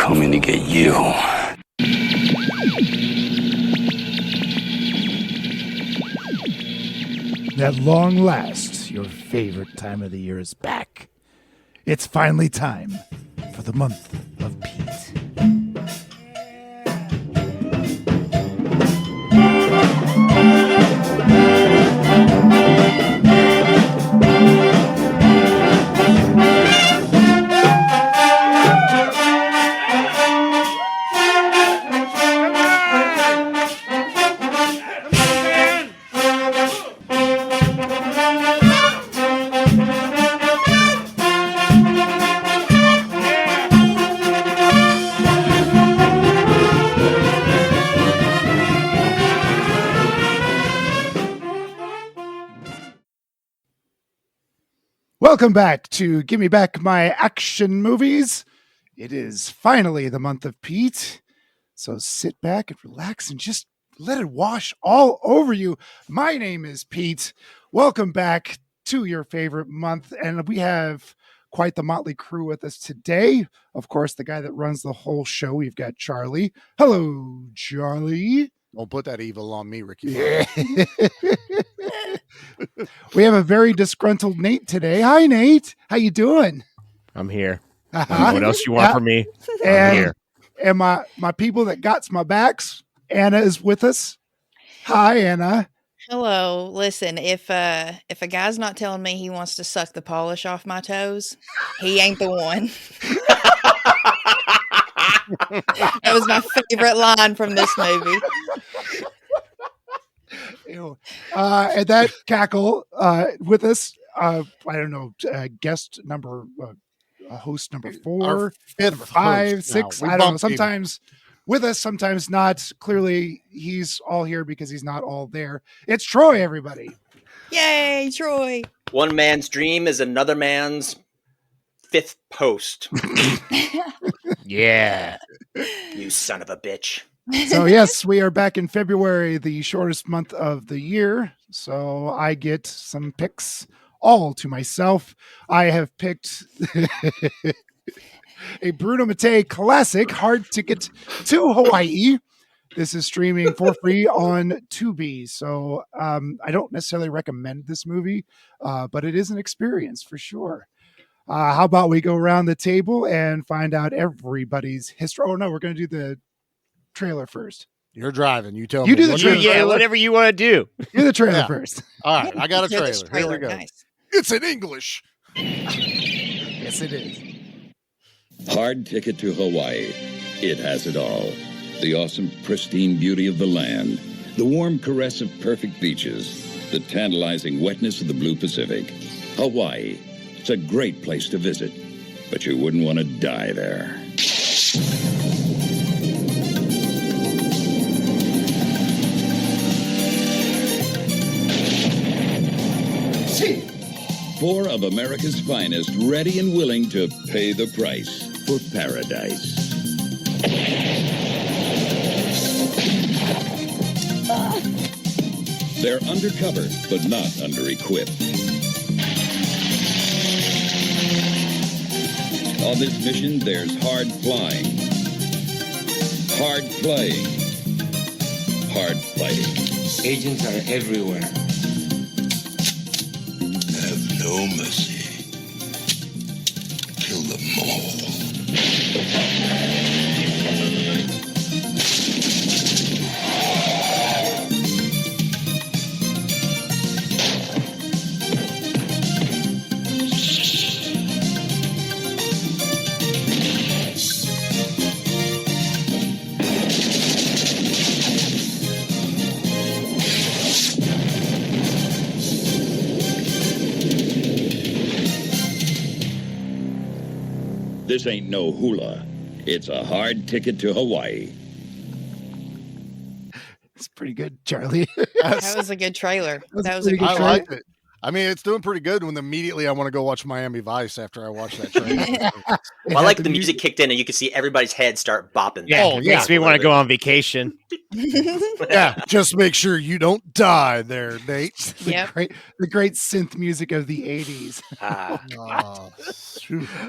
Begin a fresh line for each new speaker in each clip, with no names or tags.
coming to get you.
At long last, your favorite time of the year is back. It's finally time for the month of Pete. Welcome back to Give Me Back My Action Movies. It is finally the month of Pete. So sit back and relax and just let it wash all over you. My name is Pete. Welcome back to your favorite month. And we have quite the motley crew with us today. Of course, the guy that runs the whole show. We've got Charlie. Hello, Charlie.
Don't put that evil on me, Ricky.
Yeah. We have a very disgruntled Nate today. Hi, Nate. How you doing?
I'm here. What else you want from me?
And,
I'm here.
And my people that got my backs, Anna is with us. Hi, Anna.
Hello. Listen, if a guy's not telling me he wants to suck the polish off my toes, he ain't the one. That was my favorite line from this movie.
Ew. And that cackle with us, I don't know, guest number, host number 4, number 5, 6, I don't know. Sometimes with us, sometimes not. Clearly, he's all here because he's not all there. It's Troy, everybody.
Yay, Troy.
One man's dream is another man's fifth post.
Yeah.
You son of a bitch.
So yes, we are back in February, the shortest month of the year. So I get some picks all to myself. I have picked a Bruno Mattei classic, Hard Ticket to Hawaii. This is streaming for free on Tubi. So I don't necessarily recommend this movie, but it is an experience for sure. How about we go around the table and find out everybody's history? Oh no, we're going to do the trailer first.
You're driving. You tell me.
You do the trailer.
Yeah, whatever you want to do.
Do the trailer first.
All right, I got a
Hear
trailer.
this
Here we go.
Nice.
It's in English.
Yes, it is.
Hard Ticket to Hawaii. It has it all. The awesome, pristine beauty of the land. The warm caress of perfect beaches. The tantalizing wetness of the blue Pacific. Hawaii. It's a great place to visit. But you wouldn't want to die there. Four of America's finest, ready and willing to pay the price for paradise. They're undercover, but not under-equipped. On this mission, there's hard flying, hard playing, hard fighting.
Agents are everywhere. Have no mercy. Kill them all.
This ain't no hula. It's a hard ticket to Hawaii.
It's pretty good, Charlie.
That was a good trailer. That was a
pretty
good
I
good
trailer.
liked it. I mean, it's doing pretty good when immediately I want to go watch Miami Vice after I watch that trailer.
Well, I like the music kicked in and you can see everybody's head start bopping.
Yeah,
Oh,
it
yeah.
makes me want to go on vacation.
Yeah, just make sure you don't die there, Nate.
Yep.
The great synth music of the 80s.
Ah.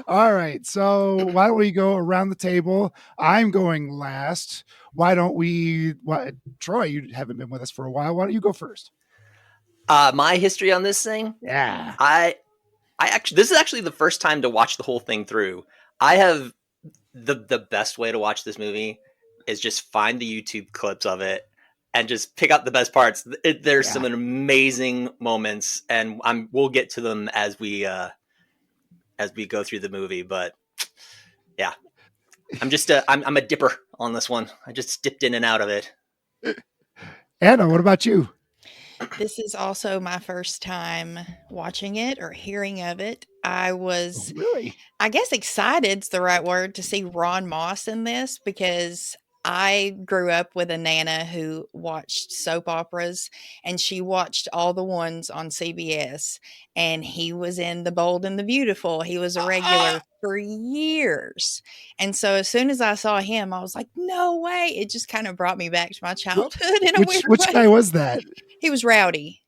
All right. So why don't we go around the table? I'm going last. Why don't we? Troy, you haven't been with us for a while. Why don't you go first?
My history on this thing.
Yeah.
I actually, this is actually the first time to watch the whole thing through. I have the best way to watch this movie is just find the YouTube clips of it and just pick out the best parts. There's some amazing moments, and we'll get to them as we go through the movie. But yeah, I'm just I'm a dipper on this one. I just dipped in and out of it.
Anna, what about you?
This is also my first time watching it or hearing of it. I was,
Really?
I guess excited's the right word, to see Ron Moss in this, because I grew up with a Nana who watched soap operas, and she watched all the ones on CBS, and he was in The Bold and the Beautiful. He was a regular for years. And so as soon as I saw him, I was like, no way. It just kind of brought me back to my childhood in a weird
Which
way.
guy was that?
He was Rowdy.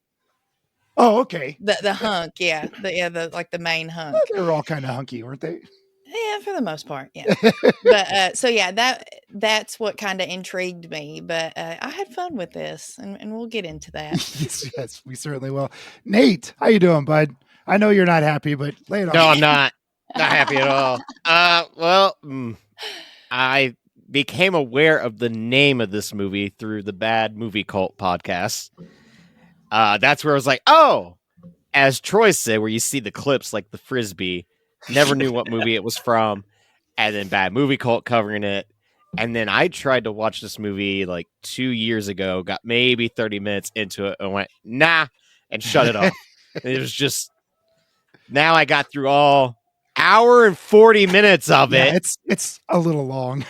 Oh, okay.
The hunk, yeah. The like the main hunk.
Well, they were all kind of hunky, weren't they?
Yeah, for the most part, yeah. But so yeah, that's what kind of intrigued me. But I had fun with this, and we'll get into that.
Yes, we certainly will. Nate, how you doing, bud? I know you're not happy, but lay it on.
No, I'm not happy at all. I became aware of the name of this movie through the Bad Movie Cult podcast. That's where I was like, oh, as Troy said, where you see the clips like the Frisbee. Never knew what movie it was from, and then Bad Movie Cult covering it. And then I tried to watch this movie like 2 years ago, got maybe 30 minutes into it, and went, nah, and shut it off. It was just, now I got through all hour and 40 minutes of it.
It's a little long.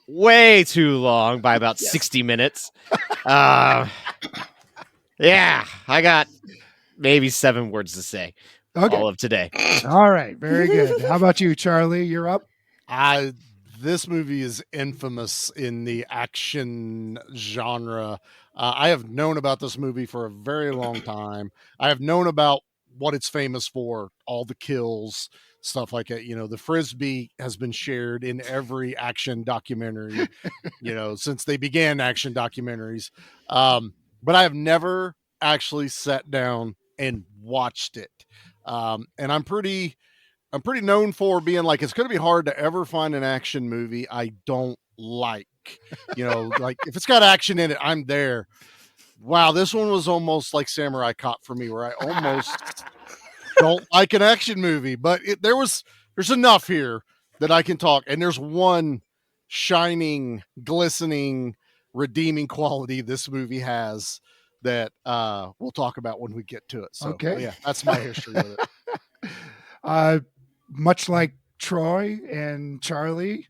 Way too long by about 60 minutes. Yeah, I got maybe 7 words to say.
Okay.
All of today.
All right. Very good. How about you, Charlie? You're up.
This movie is infamous in the action genre. I have known about this movie for a very long time. I have known about what it's famous for, all the kills, stuff like that. You know, the Frisbee has been shared in every action documentary, since they began action documentaries. But I have never actually sat down and watched it. And I'm pretty known for being like, it's going to be hard to ever find an action movie I don't like. Like if it's got action in it, I'm there. Wow, this one was almost like Samurai Cop for me, where I almost don't like an action movie, but there's enough here that I can talk. And there's one shining, glistening, redeeming quality this movie has that we'll talk about when we get to it. So yeah, that's my history with
it. Much like Troy and Charlie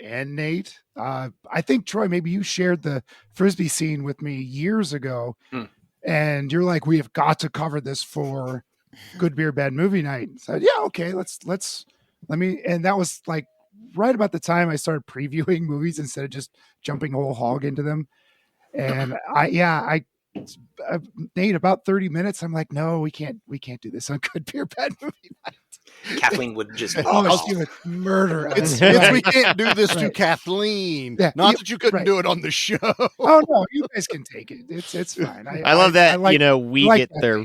and Nate, I think, Troy, maybe you shared the Frisbee scene with me years ago, and you're like, we have got to cover this for Good Beer, Bad Movie Night. So yeah, okay, let me, and that was like right about the time I started previewing movies instead of just jumping whole hog into them. And Nate, about 30 minutes, I'm like, no, we can't do this on Good Beer, Bad Movie Night.
Kathleen would just
she would murder us.
We can't do this to Kathleen. Yeah, not that you couldn't do it on the show.
Oh no, you guys can take it. It's fine.
I love that. We get their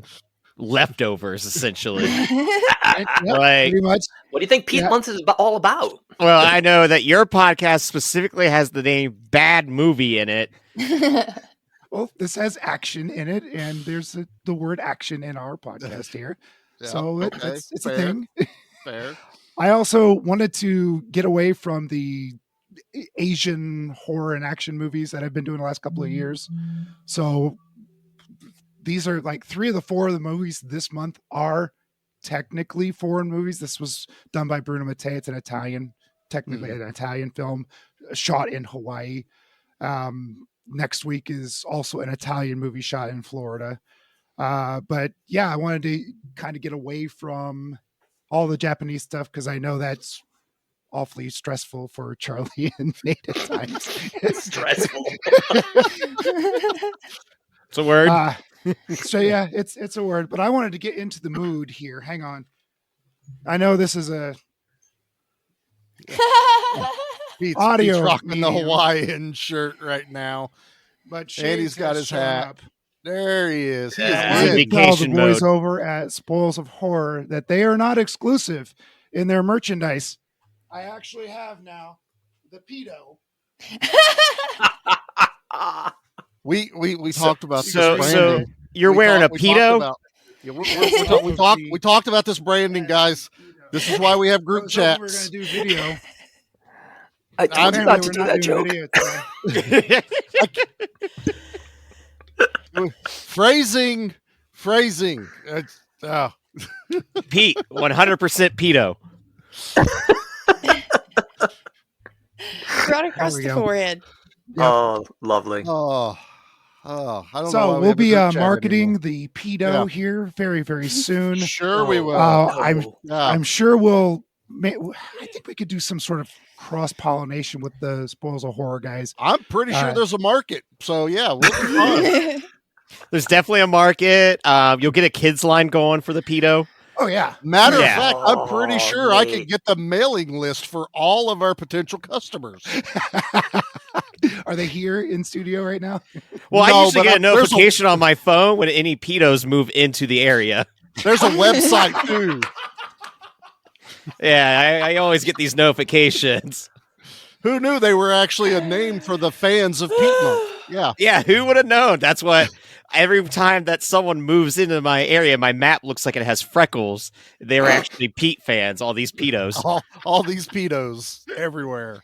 leftovers essentially.
Pretty much.
What do you think Pete Month is all about?
Well, I know that your podcast specifically has the name Bad Movie in it.
Well, this has action in it, and there's the word action in our podcast here.
Yeah,
so it's
fair,
a thing.
Fair.
I also wanted to get away from the Asian horror and action movies that I've been doing the last couple of years. So these are like 3 of the 4 of the movies this month are technically foreign movies. This was done by Bruno Mattei. It's an Italian, technically an Italian film shot in Hawaii. Next week is also an Italian movie shot in Florida. But yeah, I wanted to kind of get away from all the Japanese stuff because I know that's awfully stressful for Charlie and Nate at times.
Stressful.
It's a word.
So yeah, it's a word. But I wanted to get into the mood here. Hang on. I know this is a
Pete's
audio
rocking the
medium.
Hawaiian shirt right now.
But
Andy's
Shades
got
has
his
shown
hat.
up.
There he is. He
Yeah.
is
I
He's
wanted
in
in.
to tell the
vacation
boys
mode.
over at Spoils of Horror that they are not exclusive in their merchandise. I actually have now the pedo.
We talked about
So
this
so
branding.
you're
We
wearing
talked-
a
we talked
pedo.
about- yeah, we talked about this branding, guys. This is why we have
I
group
was hoping we were
chats.
going to do video.
I told you
Apparently
not to
we're
do that joke.
video today.
Phrasing. It's,
Pete, 100% pedo.
Right across
There we
the
go.
forehead.
Yeah.
Oh, lovely.
I don't know. Why
So
we
we'll
have a
be
group chat
marketing
anymore.
the pedo
Yeah.
here very, very soon.
Sure, we will.
no.
I'm sure we'll. I think we could do some sort of cross pollination with the Spoils of Horror guys.
I'm pretty sure there's a market. So yeah, we'll be fine.
There's definitely a market. You'll get a kids line going for the pedo.
Oh yeah,
Matter
Yeah.
of fact, I'm pretty
Oh,
sure I can
Nate.
get the mailing list for all of our potential customers.
Are they here in studio right now?
Well,
No,
I usually
but
get a
there's
notification on my phone when any pedos move into the area.
There's a website too.
Yeah, I always get these notifications.
Who knew they were actually a name for the fans of Pete Month? Yeah.
Yeah, who would have known? That's what every time that someone moves into my area, my map looks like it has freckles. They're actually Pete fans, all these pedos.
All these pedos everywhere.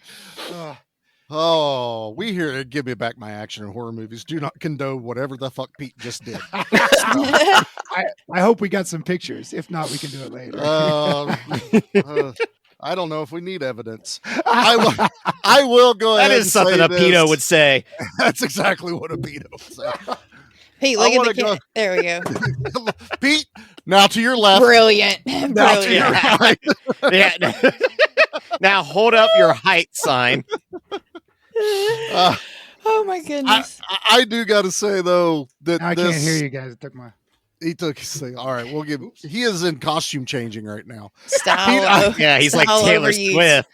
Oh, we here at Give Me Back My Action and Horror Movies do not condone whatever the fuck Pete just did.
I hope we got some pictures. If not, we can do it later.
I don't know if we need evidence. I will go ahead.
That is something
and
a
say
pedo
this.
would say.
That's exactly what a pedo would say.
Pete,
I
look at
wanna
the
go-
kid. There we go.
Pete, now to your left.
Brilliant.
Now to your
Brilliant.
right.
Yeah. Now hold up your height sign.
Uh,
Oh my goodness.
I do got to say though that
I can't hear you guys. It took my.
He took his thing. All right, we'll give. He is in costume changing right now.
Style.
Yeah, he's like
style
Taylor
overused.
Swift.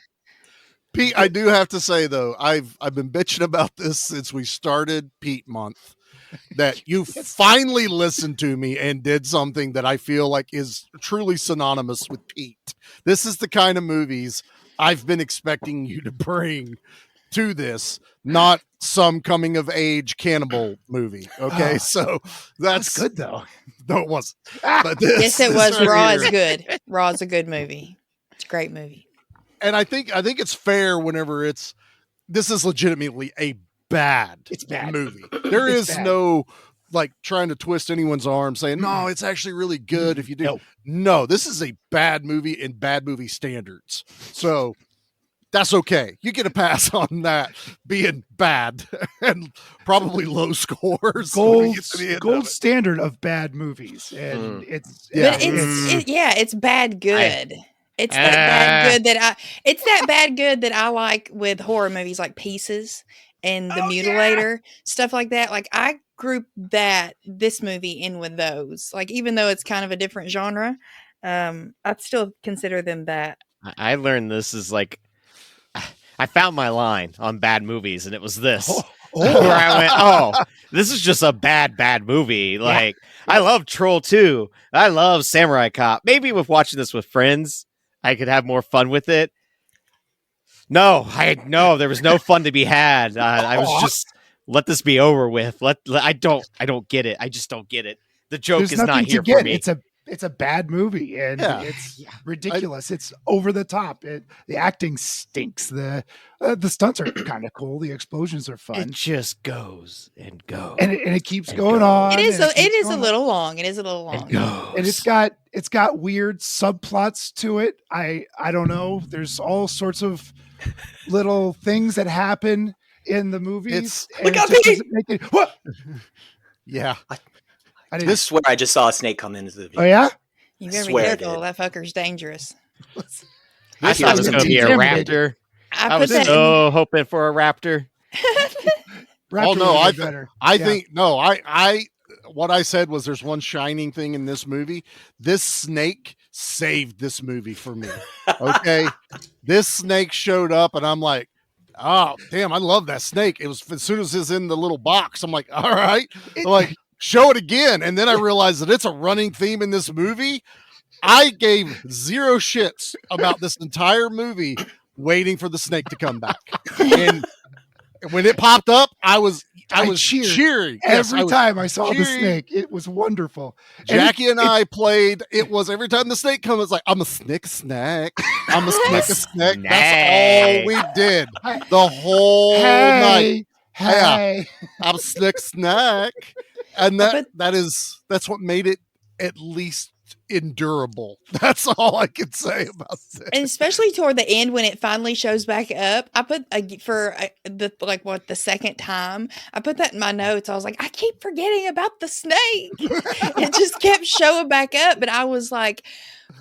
Pete, I do have to say though, I've been bitching about this since we started Pete Month. That you finally listened to me and did something that I feel like is truly synonymous with Pete. This is the kind of movies I've been expecting you to bring to this, not some coming of age cannibal movie. Okay,
Oh,
so
That's good though.
No, it wasn't. But this,
Yes, it
this
was.
right
Raw
here-
is good. Raw is a good movie. It's a great movie.
And I think it's fair whenever this is legitimately a bad movie. There
It's
is
bad.
no like trying to twist anyone's arm saying, no, it's actually really good if you do. No, this is a bad movie in bad movie standards. So that's okay. You get a pass on that being bad and probably low scores. when we get to the end of
Gold
it.
standard of bad movies, and it's
Yeah.
But it's bad good. It's that bad good that I like with horror movies like Pieces and The Mutilator, stuff like that. Like I group this movie in with those. Like even though it's kind of a different genre, I'd still consider them that.
I learned this is like I found my line on bad movies, and it was this. Where I went, oh, this is just a bad movie. Like I love Troll 2. I love Samurai Cop. Maybe with watching this with friends, I could have more fun with it. No, there was no fun to be had. I was just let this be over with. I don't get it. I just don't get it. The joke
there's
is not
nothing
here
to get.
for me.
It's a bad movie, and
Yeah.
it's ridiculous. It's over the top. The acting stinks. The stunts are kind of cool. The explosions are
It
fun,
just goes and goes.
and it keeps
It
going
goes.
on.
It is.
and
It
keeps
is a
going on.
little long. It is a little long.
It goes.
And it's got weird subplots to it. I don't know. There's all sorts of little things that happen in the movies.
It's-
and
Look
it
out,
just
Pete!
doesn't make it- what?
Yeah.
I
I
didn't.
swear I just saw a snake come into the view.
Oh yeah.
You better be
Swear I
careful.
did.
That fucker's dangerous.
I
He
thought it
was
was going to be a
intimidated.
raptor.
I
I
put
was
that.
so hoping for a raptor.
Raptor
no,
would
I
be better.
I
Yeah.
think no, I what I said was there's one shining thing in this movie. This snake saved this movie for me. Okay. This snake showed up and I'm like, oh damn, I love that snake. It was as soon as it's in the little box, I'm like, all right, like show it again. And then I realized that it's a running theme in this movie. I gave zero shits about this entire movie waiting for the snake to come back. And when it popped up, I was
cheered
cheering. Yes,
every time I saw the
cheering.
snake. It was wonderful.
Jackie and I played. It was every time the snake comes, it's like I'm a snack. I'm a snack. That's all we did the whole night.
Hey.
I'm a snack, and that's what made it at least endurable. That's all I can say about this.
And especially toward the end when it finally shows back up, I put the second time I put that in my notes. I was like, I keep forgetting about the snake. It just kept showing back up, but I was like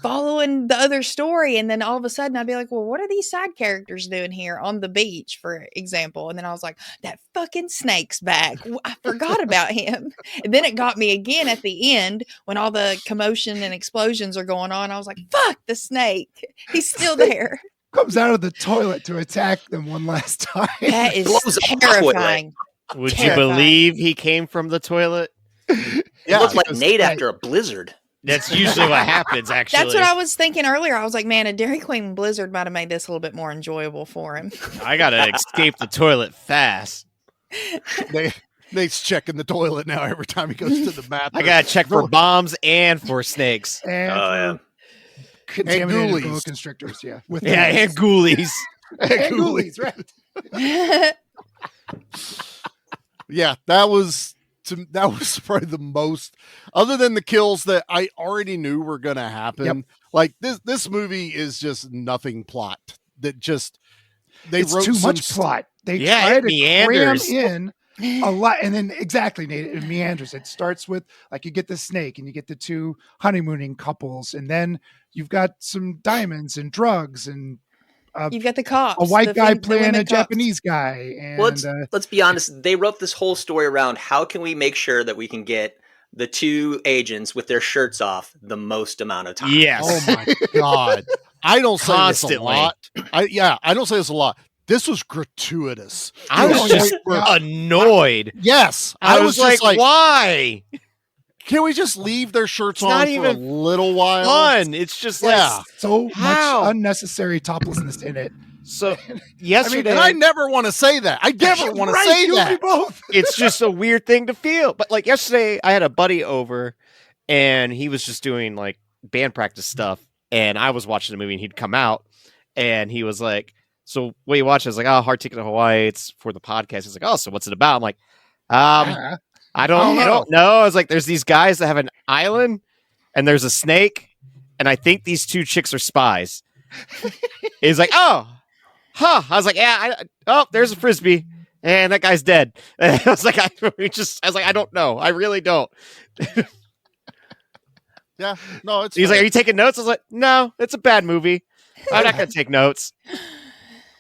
following the other story, and then all of a sudden I'd be like, well, what are these side characters doing here on the beach, for example? And then I was like, that fucking snake's back. I forgot about him. And then it got me again at the end when all the commotion and explosions are going on. I was like, fuck the snake. He's still there.
Comes out of the toilet to attack them one last time.
That is
Blows up the
terrifying.
Would you
Terrifying.
believe he came from the toilet?
It looked like Nate after a blizzard.
That's usually what happens, actually.
That's what I was thinking earlier. I was like, man, a Dairy Queen blizzard might have made this a little bit more enjoyable for him.
I got to escape the toilet fast.
Nate's checking the toilet now every time he goes to the bathroom.
I got to check for bombs and for snakes.
And
Oh, yeah.
contaminated
ghoulies.
boa constrictors. Yeah. With
Yeah, and ghoulies.
and ghoulies, right.
Yeah, that was probably the most, other than the kills that I already knew were going to happen.
Yep.
Like this movie is just nothing plot. That just
It's
wrote
too
some
much plot. They
Yeah,
try
it
to
meanders.
cram in a lot, and then exactly, Nate, it meanders. It starts with like you get the snake, and you get the two honeymooning couples, and then you've got some diamonds and drugs, and
You've got the cops.
a white guy
the
playing
women
a
cops.
Japanese guy, and
Well, let's be honest. They wrote this whole story around how can we make sure that we can get the two agents with their shirts off the most amount of time.
Yes.
Oh my god! I don't say
Constantly.
this a lot. I don't say this a lot. This was gratuitous.
I was just annoyed.
Yes,
I was
just
like, why?
can we just leave their shirts
It's
on
not
for
even
a little while?
Fun. It's just
Yeah.
like
so
How?
much unnecessary toplessness in it.
so. Yesterday,
And I never want to say that. I never want to
Right,
say
you and me
that.
both.
it's just a weird thing to feel. But like yesterday, I had a buddy over, and he was just doing like band practice stuff, and I was watching the movie, and he'd come out, and he was like, "So what are you watching?" I was like, "Oh, Hard Ticket to Hawaii. It's for the podcast." He's like, "Oh, so what's it about?" I'm like, I don't know. I was like, "There's these guys that have an island, and there's a snake, and I think these two chicks are spies." He's like, "Oh, huh." I was like, "Yeah, there's a frisbee, and that guy's dead." And I was like, I don't know. I really don't.
Yeah, no, it's.
He's
fine.
like, "Are you taking notes?" I was like, "No, it's a bad movie. I'm not gonna take notes."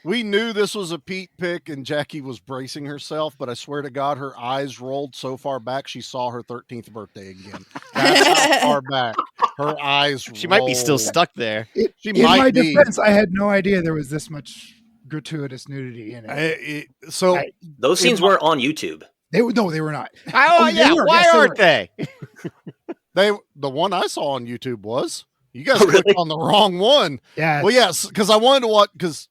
We knew this was a Pete pick, and Jackie was bracing herself, but I swear to God, her eyes rolled so far back she saw her 13th birthday again. That's how far back her eyes.
She might be still
rolled.
stuck there.
She
In
might
my
be.
defense, I had no idea there was this much gratuitous nudity in it.
So
Those scenes were on YouTube.
They were not.
Oh,
they
yeah.
were.
Why
Yes, they
aren't
were.
they?
the one I saw on YouTube was you guys
Oh, really?
clicked on the wrong one.
Yeah.
Well, yes, because I wanted to watch because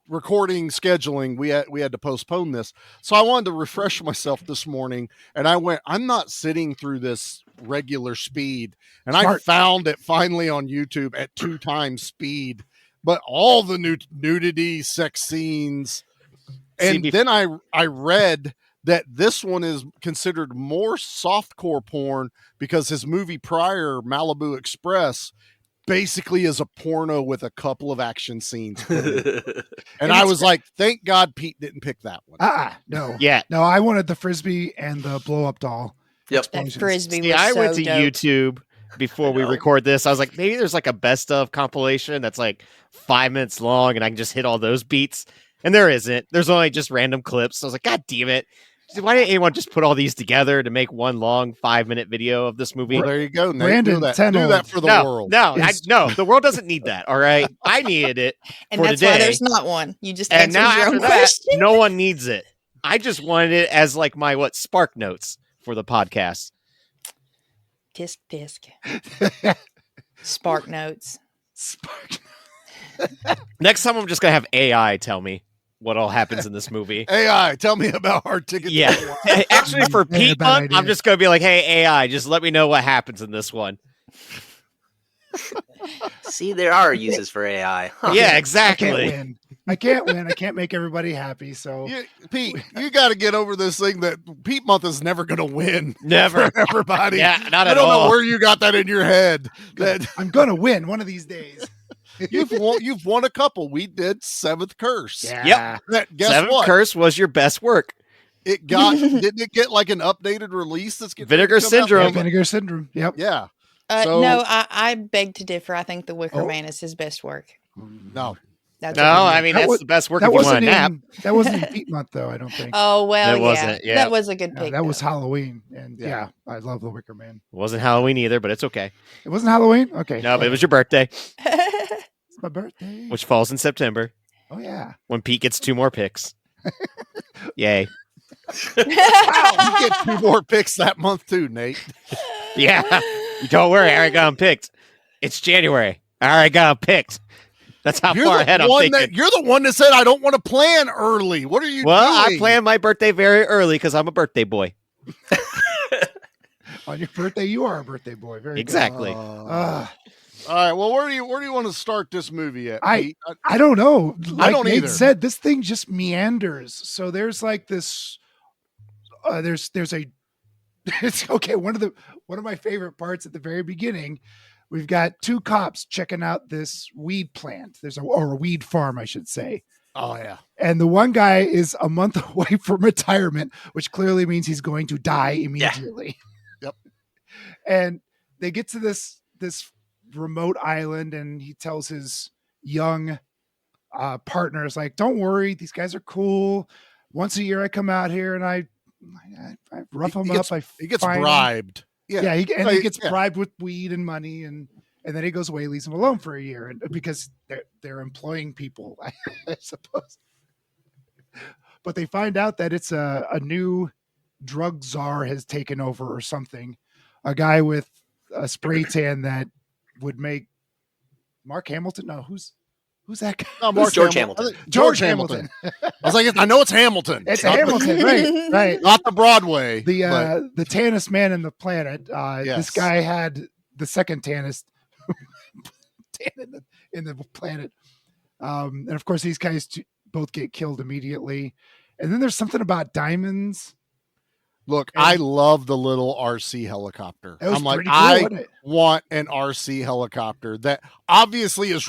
recording scheduling we had to postpone this, so I wanted to refresh myself this morning, and I went. I'm not sitting through this regular speed, and I
Smart.
found it finally on YouTube at 2 times speed. But all the nudity, sex scenes, and then I read that this one is considered more softcore porn because his movie prior, Malibu Express, basically is a porno with a couple of action scenes. And I was like, thank God Pete didn't pick that one.
No.
Yeah.
No, I wanted the frisbee and the blow up doll.
Yep.
That
explosions.
frisbee
See,
was
I
so
went to
dope.
YouTube before we
know.
record this. I was like, maybe there's like a best of compilation that's like 5 minutes long and I can just hit all those beats. And there isn't. There's only just random clips. So I was like, God damn it. Why didn't anyone just put all these together to make one long 5-minute video of this movie?
Well, there you go, Nate.
Brandon
do that.
Tenold
Do that for the
no,
world.
no,
is-
no. The world doesn't need that. All right. I needed it
And
for
that's
today.
why there's not one. You just
And
answered
now
your
after
own
that,
question.
no one needs it. I just wanted it as like my Spark Notes for the podcast.
Tisk tisk. Spark notes.
Spark.
Next time, I'm just gonna have AI tell me what all happens in this movie.
AI, tell me about Hard Ticket.
Yeah, actually, for
Ain't a
Pete
bad
Month,
idea.
I'm just gonna be like, "Hey, AI, just let me know what happens in this one."
See, there are uses for AI. Huh.
Yeah,
I can't
exactly.
win. I can't win. I can't make everybody happy. So
Pete, you got to get over this thing that Pete Month is never going to win.
Never.
For everybody.
Yeah, not
I
at
don't know
all.
where you got that in your head. That
I'm gonna win one of these days.
you've won a couple. We did Seventh Curse.
Yeah.
That, guess
Seventh
what?
Curse was your best work.
It got didn't it get like an updated release that's getting
Vinegar
ready to come out?
Syndrome.
Vinegar Syndrome. Yep.
Yeah.
No, I beg to differ. I think The Wicker
Oh.
Man is his best work.
No.
That's
No,
what
I mean
That
that's
was-
the best work
That
if you want
wasn't
a nap.
that wasn't in Pete Month though. I don't think.
Oh well,
That wasn't, yeah.
That was a good
No,
pick.
that was
though.
Halloween, and
Yeah.
yeah, I love The Wicker Man.
It wasn't Halloween either, but it's okay.
It wasn't Halloween. Okay.
No, but it was your birthday,
It's my birthday.
which falls in September
Oh yeah.
when Pete gets 2 more picks. Yay!
You get 2 more picks that month too, Nate.
Yeah, don't worry, I already got him picked. It's January. I already got him picked. That's how far ahead I'm thinking.
You're the one that said I don't want to plan early. What are you
Well,
doing?
I planned my birthday very early because I'm a birthday boy.
On your birthday, you are a birthday boy. Very
Exactly.
Good.
all right. Well, where do you want to start this movie at?
I-
Pete?
I don't know. Like
don't
Nate
either.
said, this thing just meanders. So there's like this. There's a. It's okay. One of my favorite parts at the very beginning. We've got 2 cops checking out this weed plant. Or a weed farm, I should say.
Oh yeah.
And the one guy is a month away from retirement, which clearly means he's going to die immediately.
Yep.
And they get to this remote island, and he tells his young partners, like, "Don't worry, these guys are cool. Once a year, I come out here and I rough them up.
He gets
find 'em."
bribed.
Yeah, he gets
yeah.
bribed with weed and money, and then he goes away, leaves them alone for a year, and because they're employing people, I suppose. But they find out that it's a new drug czar has taken over or something. A guy with a spray tan that would make Mark Hamilton. No, who's that guy?
No, Mark
George
Hamilton.
Hamilton.
George Hamilton. I was like, I know it's Hamilton.
It's
Not the-
Hamilton, right?
Not the Broadway. but-
The tannest man in the planet. This
Yes.
guy had the second tannest tan in the planet. And of course, these guys both get killed immediately. And then there's something about diamonds.
Look,
And-
I love the little RC helicopter.
That was
I'm like,
pretty cool,
I
wasn't it?
want an RC helicopter that obviously is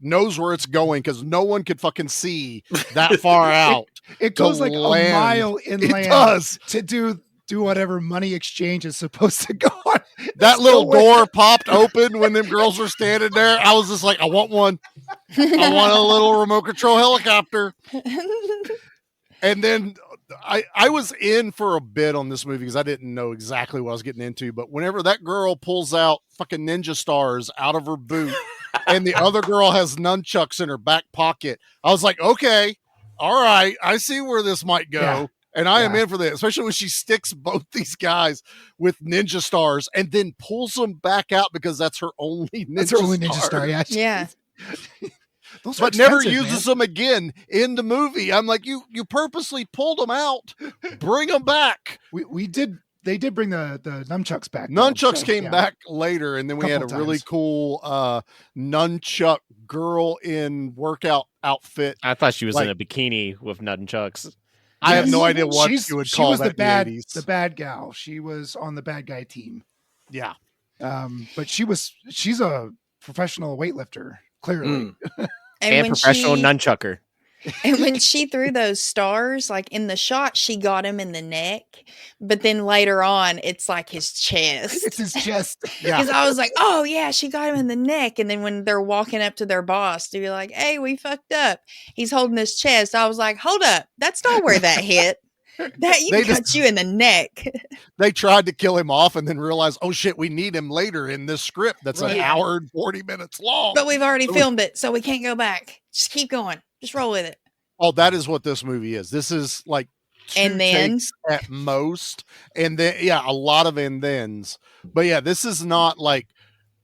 knows where it's going because no one could fucking see that far out.
It goes like
land.
a mile
It
inland
does.
to do whatever money exchange is supposed to go on.
That
There's
little
no way.
door popped open when them girls were standing there. I was just like, I want one. I want a little remote control helicopter. And then I was in for a bit on this movie because I didn't know exactly what I was getting into. But whenever that girl pulls out fucking ninja stars out of her boot and the other girl has nunchucks in her back pocket, I was like, okay, all right, I see where this might go.
Yeah.
And I am
Yeah.
in for this, especially when she sticks both these guys with ninja stars and then pulls them back out because that's her only ninja
That's her only ninja star. Yeah.
Yeah.
Those are
But never
expensive,
uses
man.
them again in the movie. I'm like, you purposely pulled them out. Bring them back.
They did bring the nunchucks back. though,
Nunchucks
so,
came
yeah.
back later, and then we had a
Couple
really
times.
cool nunchuck girl in workout outfit.
I thought she was in
Like-
a bikini with nunchucks.
I have no
Yes.
idea what
She's-
you would
she
call
was
that
the
in the 80s.
the bad gal. She was on the bad guy team.
Yeah.
But she's a professional weightlifter, clearly.
Mm.
And
when
professional
she,
nunchucker.
And when she threw those stars, like in the shot, she got him in the neck. But then later on, it's like his chest.
It's his chest.
Yeah.
Because I was like, oh, yeah, she got him in the neck. And then when they're walking up to their boss to be like, hey, we fucked up, he's holding his chest. I was like, hold up. That's not where that hit. That you got you in the neck.
They tried to kill him off and then realized, oh shit, we need him later in this script that's an hour and 40 minutes long.
But we've already filmed it, so we can't go back. Just keep going. Just roll with it.
Oh, that is what this movie is. This is like
And then
takes at most. And then, a lot of and thens. But yeah, this is not like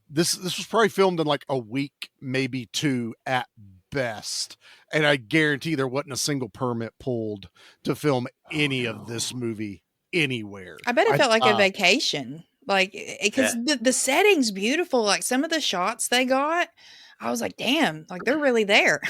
this was probably filmed in like a week, maybe 2 at best. And I guarantee there wasn't a single permit pulled to film any of this movie anywhere.
I bet it felt like a vacation. Like, because the setting's beautiful. Like, some of the shots they got, I was like, damn, like they're really there.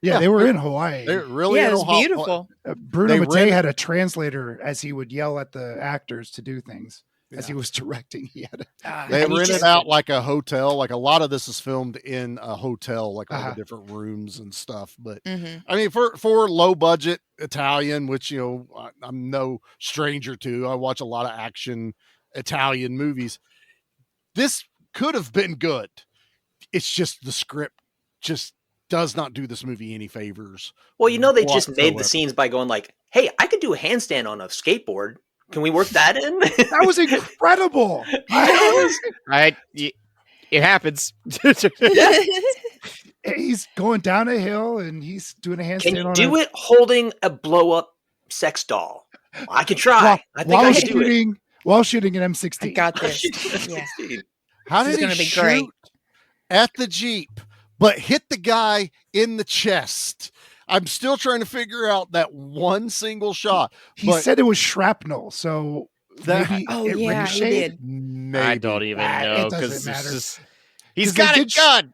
Yeah, they were in Hawaii.
They're really
it was beautiful.
Bruno Mattei had a translator as he would yell at the actors to do things. As he was directing, he had
they rented out like a hotel. Like a lot of this is filmed in a hotel, like all the different rooms and stuff. But I mean, for low budget Italian, which I'm no stranger to. I watch a lot of action Italian movies. This could have been good. It's just the script just does not do this movie any favors.
Well, they just made the scenes by going like, "Hey, I could do a handstand on a skateboard. Can we work that in?"
That was incredible.
It happens.
He's going down a hill and he's doing a handstand.
Can you do it holding a blow up sex doll? I can try. I think I can do it.
While shooting an M16.
I got this.
Yeah.
How did he shoot at the Jeep, but hit the guy in the chest? I'm still trying to figure out that one single shot.
He said it was shrapnel, so maybe it
he
ricocheted.
did.
I don't even know
because
he's got a gun.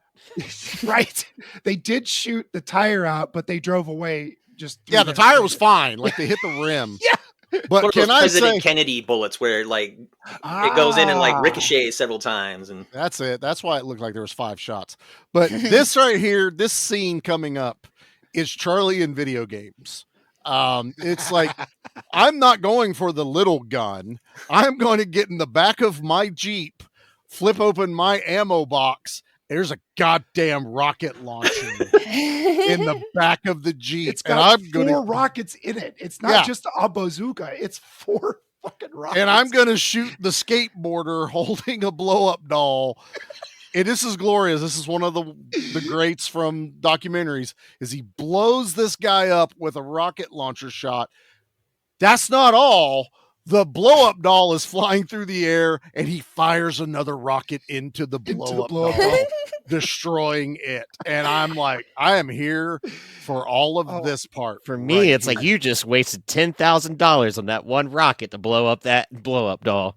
Right. They did shoot the tire out, but they drove away.
The tire was fine. Like they hit the rim.
Yeah.
But can I say
Kennedy bullets where like it goes in and like ricochets several times, and
that's it. That's why it looked like there was 5 shots. But this right here, this scene coming up is Charlie in video games. It's like, I'm not going for the little gun. I'm going to get in the back of my Jeep, flip open my ammo box. There's a goddamn rocket launcher in the back of the Jeep.
It's got 4 rockets in it. It's not just a bazooka. It's 4 fucking rockets.
And I'm going to shoot the skateboarder holding a blow-up doll. And this is glorious. This is one of the greats from documentaries, is he blows this guy up with a rocket launcher shot. That's not all. The blow-up doll is flying through the air, and he fires another rocket into the blow-up doll, destroying it. And I'm like, I am here for all of this part.
For me, it's like you just wasted $10,000 on that one rocket to blow up that blow-up doll.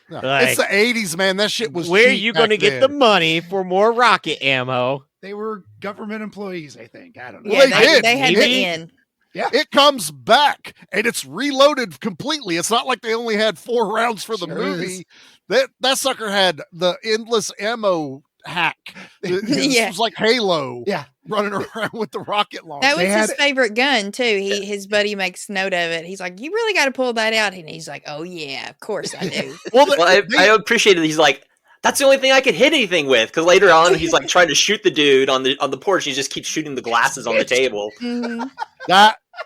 No,
like,
it's the 80s, man. That shit was
where are
cheap
you going to get the money for more rocket ammo?
They were government employees, I think. I don't know.
Well,
they had the in.
Yeah.
It comes back and it's reloaded completely. It's not like they only had 4 rounds for the movie. That sucker had the endless ammo hack. It was like Halo.
Yeah.
Running around with the rocket launcher.
That was his favorite gun too. His buddy makes note of it. He's like, "You really got to pull that out." And he's like, "Oh yeah, of course I do."
I appreciate it. He's like, that's the only thing I could hit anything with. Because later on, he's like trying to shoot the dude on the porch. He just keeps shooting the glasses on the table.
Mm-hmm.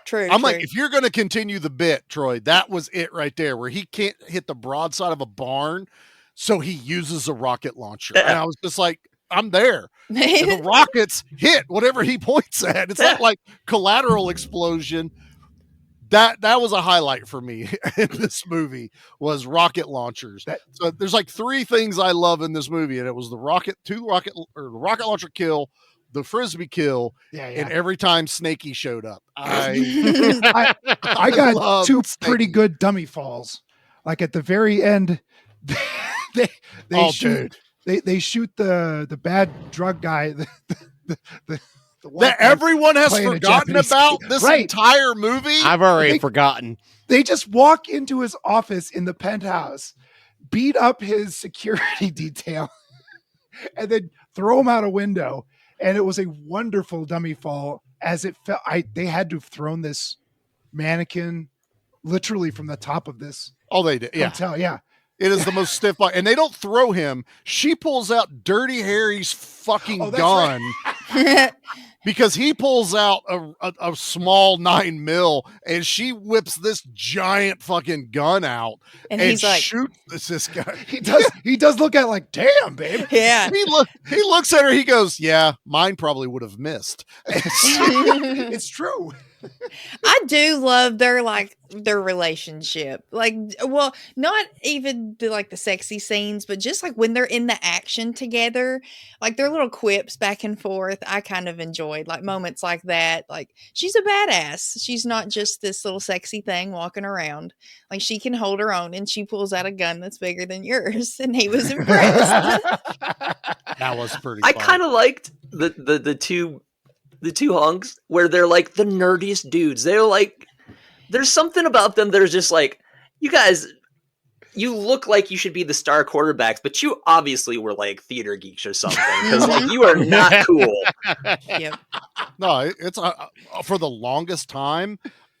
True. Like, if you're going to continue the bit, Troy, that was it right there, where he can't hit the broadside of a barn, so he uses a rocket launcher. And I was just like, I'm there. The rockets hit whatever he points at. It's not like collateral explosion. That was a highlight for me in this movie, was rocket launchers. So there's like 3 things I love in this movie, and it was the rocket launcher kill, the frisbee kill, and every time Snakey showed up.
I got 2 pretty good dummy falls. Like at the very end, they shoot the bad drug guy.
That everyone has forgotten about this entire movie.
I've already forgotten.
They just walk into his office in the penthouse, beat up his security detail, and then throw him out a window. And it was a wonderful dummy fall as it felt. They had to have thrown this mannequin literally from the top of this
Oh, they did. Yeah.
hotel. Yeah.
It is the most stiff body. And they don't throw him. She pulls out Dirty Harry's fucking
Oh, that's
gun
right.
because he pulls out a small 9mm and she whips this giant fucking gun out
And he's like,
shoots this guy.
He does look at it like, damn, babe.
yeah.
He looks at her. He goes, yeah, mine probably would have missed.
It's true.
I do love their relationship. Like, well, not even the sexy scenes, but just like when they're in the action together, like their little quips back and forth. I kind of enjoyed like moments like that. Like, she's a badass. She's not just this little sexy thing walking around. Like, she can hold her own, and she pulls out a gun that's bigger than yours. And he was impressed.
That was pretty
I
fun.
kind of liked the two hunks where they're like the nerdiest dudes. They're like, there's something about them that is just like, you guys, you look like you should be the star quarterbacks, but you obviously were like theater geeks or something, because like you are not cool.
Yep.
No, it's for the longest time.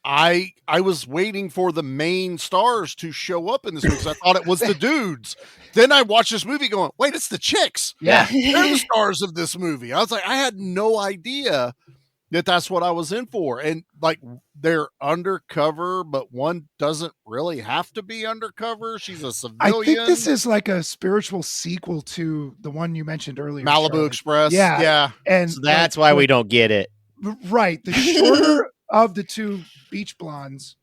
I was waiting for the main stars to show up in this movie because I thought it was the dudes. Then I watched this movie going, wait, it's the chicks.
Yeah.
They're the stars of this movie. I was like, I had no idea that that's what I was in for. And like, they're undercover, but one doesn't really have to be undercover. She's a civilian.
I think this is like a spiritual sequel to the one you mentioned earlier,
Malibu
Charlie.
Express.
Yeah.
Yeah.
And
So that's why we don't get it.
Right. The shorter of the two beach blondes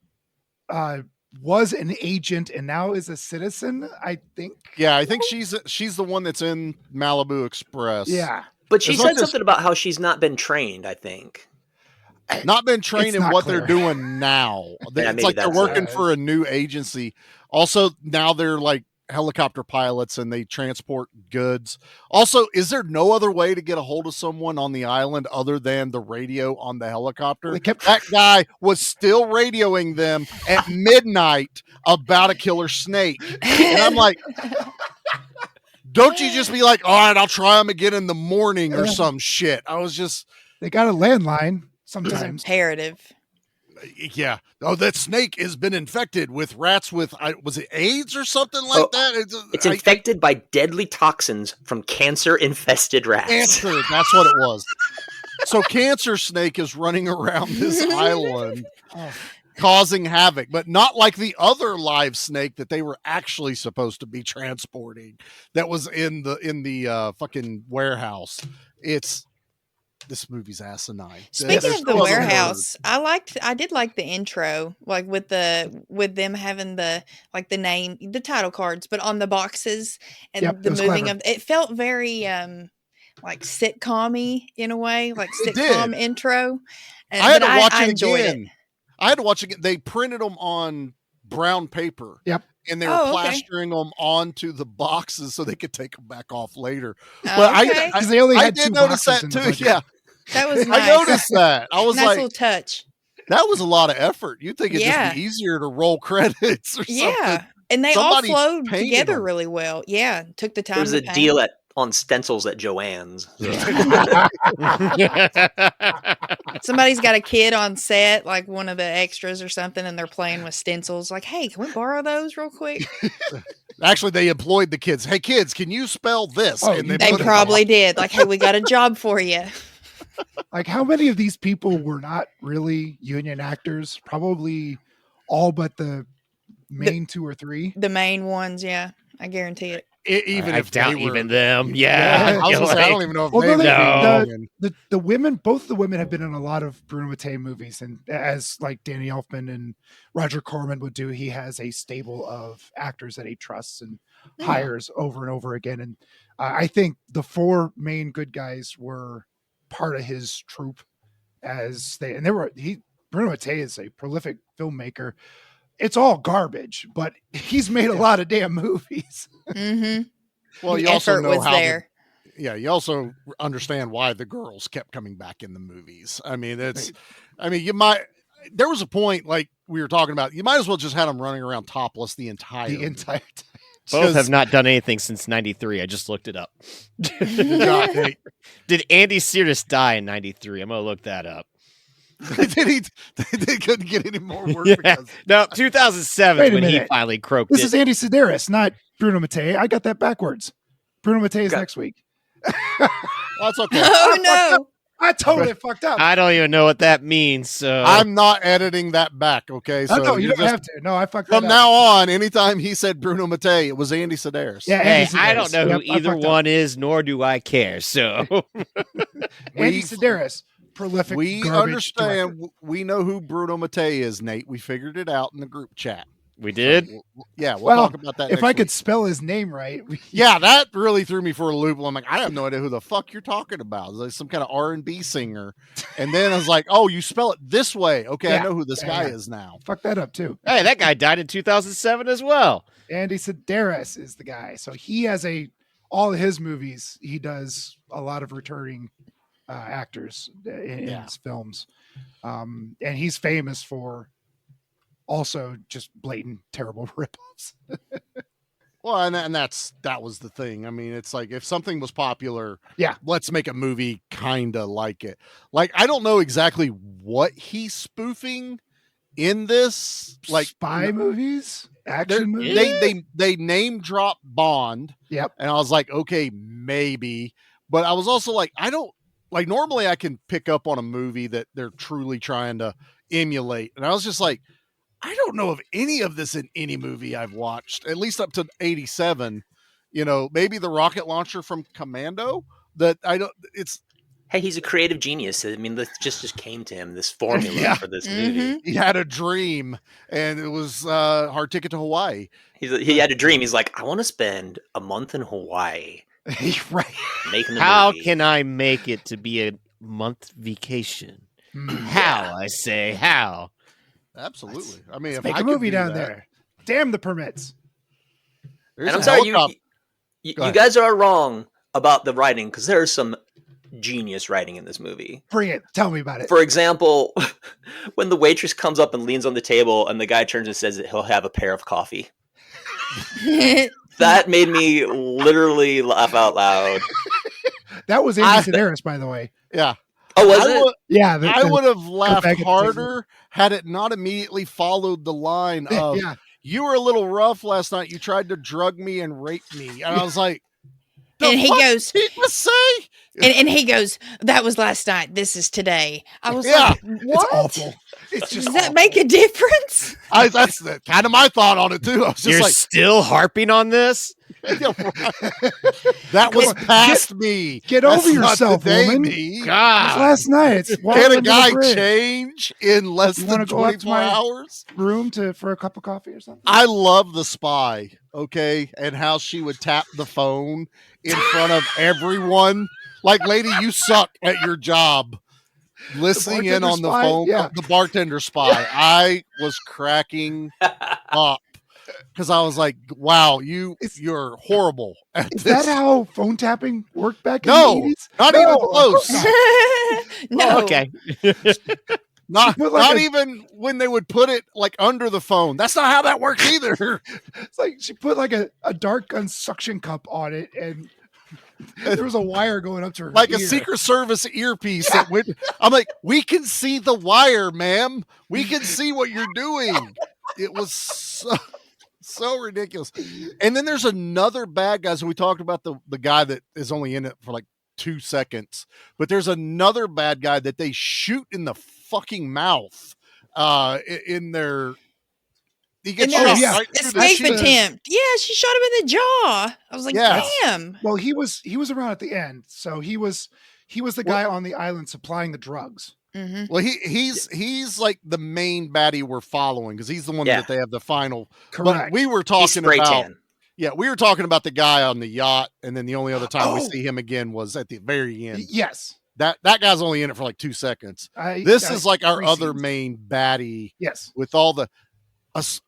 was an agent and now is a citizen, I think.
Yeah, I think she's the one that's in Malibu Express.
Yeah.
But she
As long
said
as-
something about how she's not been trained, I think.
Not been trained
It's
in
not
what
clear.
they're doing now.
Yeah,
It's
maybe
like they're
that's
working
it.
for a new agency. Also, now they're like helicopter pilots and they transport goods. Also, is there no other way to get a hold of someone on the island other than the radio on the helicopter?
They kept
That guy was still radioing them at midnight about a killer snake. And I'm like, don't you just be like, all right, I'll try them again in the morning or some shit. I was just,
they got a landline
It's
sometimes.
imperative.
yeah. Oh, that snake has been infected with rats with, was it AIDS or something like that?
It's infected by deadly toxins from cancer-infested rats.
Cancer. That's what it was. So cancer snake is running around this island causing havoc, but not like the other live snake that they were actually supposed to be transporting that was in the fucking warehouse. This movie's asinine.
Speaking
There's
of the
no other word.
warehouse, I did like the intro, like with them having the name, the title cards, but on the boxes and
Yep,
the
it was
moving
clever.
of it felt very like sitcom-y in a way, like
It
sitcom
did.
intro.
I had
But
to watch
I
it
enjoyed
again. I had to watch it again. They printed them on brown paper.
Yep.
And they were
Oh, okay.
plastering them onto the boxes so they could take them back off later.
Oh,
But
okay.
Because they only
I
had
did
two
notice
boxes
that
in the
too.
budget.
Yeah,
That was nice.
I noticed that. I was
Nice
like,
little touch.
that was a lot of effort. You'd think it'd
Yeah.
just be easier to roll credits or
Yeah.
something.
And they
Somebody's
all flowed
painting
together
them.
really well. Yeah. Took the time.
There was
to
a
paint.
deal on stencils at Joann's.
Somebody's got a kid on set, like one of the extras or something, and they're playing with stencils. Like, hey, can we borrow those real quick?
Actually, they employed the kids. Hey, kids, can you spell this?
Oh,
And
they
They
put it
probably
on.
did. Like, hey, we got a job for you.
Like, how many of these people were not really union actors? Probably all but the main two or three.
The main ones, yeah. I guarantee it.
Even
I
if
doubt
they were,
even them.
Yeah,
Yeah.
I was gonna say, I
Like-
don't even know if
Well,
they
no,
would
they-
be union.
The women, both the women have been in a lot of Bruno Mattei movies, and as like Danny Elfman and Roger Corman would do, he has a stable of actors that he trusts and hires over and over again. And I think the four main good guys were part of his troupe, Bruno Mattei is a prolific filmmaker. It's all garbage, but he's made a lot of damn movies.
Mm-hmm.
Well, you
The
also
effort
know
was
how
there.
you also understand why the girls kept coming back in the movies. I mean, there was a point like we were talking about, you might as well just have them running around topless the entire
The entire time.
Both have not done anything since '93. I just looked it up.
God, hey,
Did Andy Sidaris die in '93? I'm gonna look that up.
They couldn't get any more work.
Yeah.
Because
No, 2007
Wait
is
a
when he
minute.
finally croaked
This
it.
is Andy Sidaris, not Bruno Mattei. I got that backwards. Bruno Mattei is
Got-
next week.
that's okay.
Oh no!
I totally fucked up.
I don't even know what that means. So
I'm not editing that back. Okay,
Oh, no, you
you're
don't have to. No, I fucked
From
that
now
up.
on, anytime he said Bruno Mattei, it was Andy Sedaris.
Yeah,
hey,
Andy
I don't
Sidaris.
know
Yep,
who
I
either
fucked up.
one is, nor do I care. So
Andy
We-
Sidaris, prolific.
We
garbage director.
understand. We know who Bruno Mattei is, Nate. We figured it out in the group chat.
we did.
We'll
Well,
talk about that.
If
next
I could
week.
spell his name right,
Yeah, that really threw me for a loop. I'm like, I have no idea who the fuck you're talking about. It's like some kind of R&B singer. And then I was like, oh, you spell it this way. Okay,
Yeah.
I know who this
Yeah,
guy
yeah.
is now.
fuck that up too.
Hey, that guy died in 2007 as well.
Andy Sidaris is the guy. So he has all of his movies. He does a lot of returning actors in his films, and he's famous for also just blatant terrible ripoffs.
Well, and that was the thing. I mean, it's like if something was popular,
Yeah.
let's make a movie kind of like it. Like I don't know exactly what he's spoofing in this, like
Spy movies, action movies.
they name drop Bond.
Yep.
And I was like, okay, maybe. But I was also like, I don't like normally I can pick up on a movie that they're truly trying to emulate. And I was just like, I don't know of any of this in any movie I've watched, at least up to 87. You know, maybe the rocket launcher from Commando that I don't, it's,
Hey, he's a creative genius. I mean, this just came to him, this formula
Yeah.
for this
Mhm.
movie.
he had a dream and it was Hard Ticket to Hawaii.
He had a dream. He's like, I want to spend a month in Hawaii
Right.
making the
How
movie.
can I make it to be a month vacation?
Hmm.
How, I say, how?
Absolutely. I mean, if
Make
I
a
could
movie
do
down
that,
there. Damn the permits.
there's
And I'm
a
sorry,
helicopter.
you
Go ahead.
guys are wrong about the writing because there is some genius writing in this movie.
Bring it. Tell me about it.
For example, when the waitress comes up and leans on the table and the guy turns and says that he'll have a pair of coffee. That made me literally laugh out loud.
That was Andy Sidaris, by the way.
Yeah.
Oh, was
I
it?
would-
Yeah.
I would have laughed
back at the
harder had it not immediately followed the line of,
yeah.
you were a little rough last night. You tried to drug me and rape me. And I was like, the
And he
fuck
goes,
did he just say?
and he goes, that was last night. This is today. I was
Yeah.
like, what?
It's awful. It's just
Does that
awful.
make a difference?
That's kind of my thought on it too. I was just
You're
like,
still harping on this?
yeah, right. That was past me.
get
That's
over
not
yourself,
today,
woman.
me.
It was
God.
last night. It's water
Can a
under the
guy
bridge.
change in less
You
than
wanna go up to
24
my-
hours?
room for a cup of coffee or something?
I love the spy, okay, and how she would tap the phone in front of everyone. Like, lady, you suck at your job. Listening in
bartender
on the
spy?
phone,
Yeah.
the bartender spy. I was cracking up because I was like, "Wow, you're horrible at
Is
this."
that how phone tapping worked back in
No,
the 80s?
not
No,
even
of course
close.
not.
No.
Okay.
Not,
put like
not
a-
even when they would put it like under the phone. That's not how that works either.
It's like she put like a dark gun suction cup on it, and there was a wire going up to her
Like a
ear.
Secret Service earpiece that went. I'm like, we can see the wire, ma'am. We can see what you're doing. It was so ridiculous. And then there's another bad guy. So we talked about the guy that is only in it for like 2 seconds, but there's another bad guy that they shoot in the fucking mouth. In their. He
In
gets
their
shot
yeah.
right through the
escape
chin.
attempt. Yeah, she shot him in the jaw. I was like,
Yeah.
damn.
Well, he was around at the end, so he was the guy on the island supplying the drugs.
Mm-hmm.
Well, he's like the main baddie we're following because he's the one
Yeah.
that they have the final. But
Correct.
we were
He's
talking
spray
about
tan.
we were talking about the guy on the yacht, and then the only other time we
Oh.
see him again was at the very end.
Yes.
That guy's only in it for like 2 seconds. This is like our other main baddie
Yes.
with all the.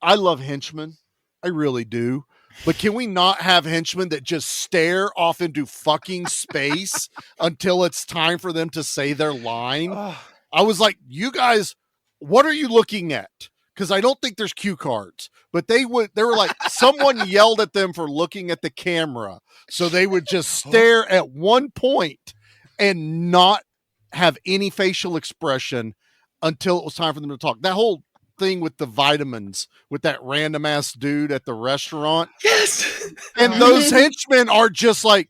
I love henchmen, I really do. But can we not have henchmen that just stare off into fucking space until it's time for them to say their line?
Oh,
I was like, you guys, what are you looking at? Because I don't think there's cue cards, but they were like, someone yelled at them for looking at the camera. So they would just stare at one point and not have any facial expression until it was time for them to talk. That whole thing with the vitamins with that random ass dude at the restaurant.
Yes.
And those henchmen are just like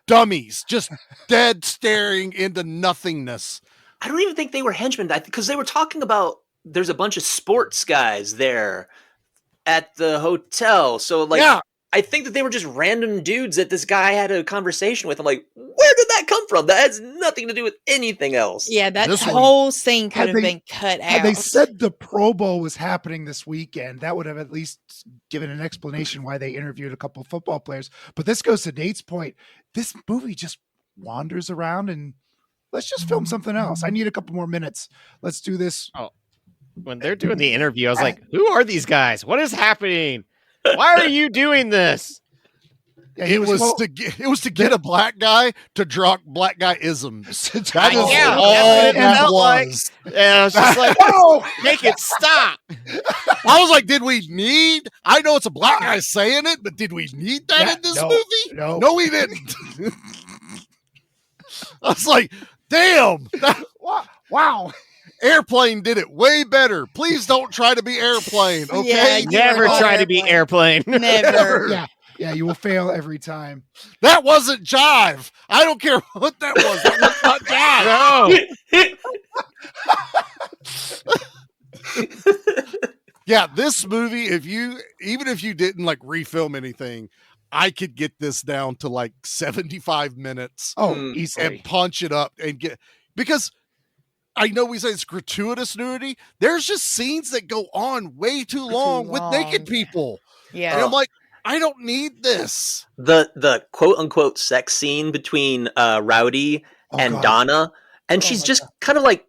dummies, just dead staring into nothingness.
I don't even think they were henchmen because they were talking about there's a bunch of sports guys there at the hotel. So like,
Yeah.
I think that they were just random dudes that this guy had a conversation with. I'm like, where did that come from? That has nothing to do with anything else.
Yeah, that
This one-
whole scene could
Had
have
they-
been cut
Had
out.
they said the Pro Bowl was happening this weekend, that would have at least given an explanation why they interviewed a couple of football players. But this goes to Nate's point. This movie just wanders around and let's just film something else. I need a couple more minutes. Let's do this.
When they're doing the interview, I was like, who are these guys? What is happening? Why are you doing this?
Yeah, he
It was
well,
to get a black guy to drop black guy isms. That is
Yeah,
all
that's what it
that
felt like.
was.
And I was just like,
Whoa!
make it stop.
I was like, did we need? I know it's a black guy saying it, but did we need that
Yeah,
in this
no,
movie?
no.
No, we didn't. I was like, damn, that
Wow.
Airplane did it way better. Please don't try to be Airplane, okay?
Yeah, you
Never
were not
try to be airplane.
Never.
Yeah, you will fail every time.
That wasn't jive. I don't care what that was. That was not jive. Yeah, this movie, even if you didn't like refilm anything, I could get this down to like 75 minutes
Oh,
Mm.
easily.
and punch it up and get, because I know we say it's gratuitous nudity. There's just scenes that go on way too long with naked
long.
people.
Yeah.
And I'm like, I don't need this.
The quote unquote sex scene between Rowdy
Oh,
and
God.
Donna, and
Oh,
she's
my
just kind of like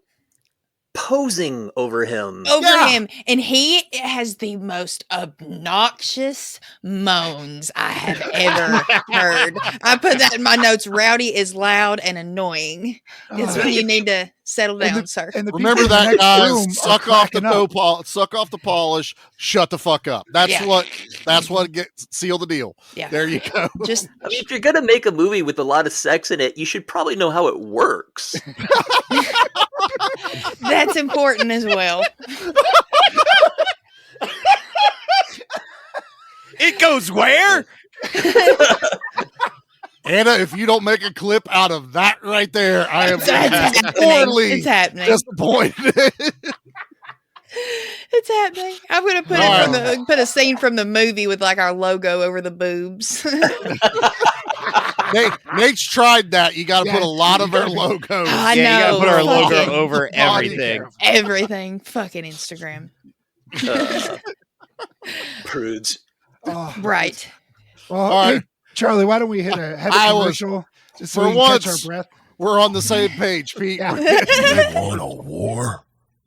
posing over him.
Over
Yeah.
him, and he has the most obnoxious moans I have ever heard. I put that in my notes. Rowdy is loud and annoying. It's when you need to settle
And
down, sir.
And the
Remember
people in the
that,
next
guys.
room are
Suck off the
cracking up.
suck off the polish. Shut the fuck up. That's
Yeah.
what gets seal the deal.
Yeah.
There you go.
Just
I mean, if you're gonna make a movie with a lot of sex in it, you should probably know how it works.
that's important as well.
It goes where?
Anna, if you don't make a clip out of that right there, I am
It's happening.
sorely
It's happening.
disappointed.
It's happening. I'm gonna put it from the put a scene from the movie with like our logo over the boobs.
Nate's tried that. You got to
Yeah.
put a lot of our logos.
I
Yeah, you gotta
know.
put our logo
Fucking
over
Body
everything.
camera.
everything. Fucking Instagram.
Prudes.
Oh,
Right.
well,
All
hey,
right.
Charlie, why don't we hit a commercial just so
for
we can catch our
once-
breath?
We're on the same page, Pete.
Yeah.
You want a war?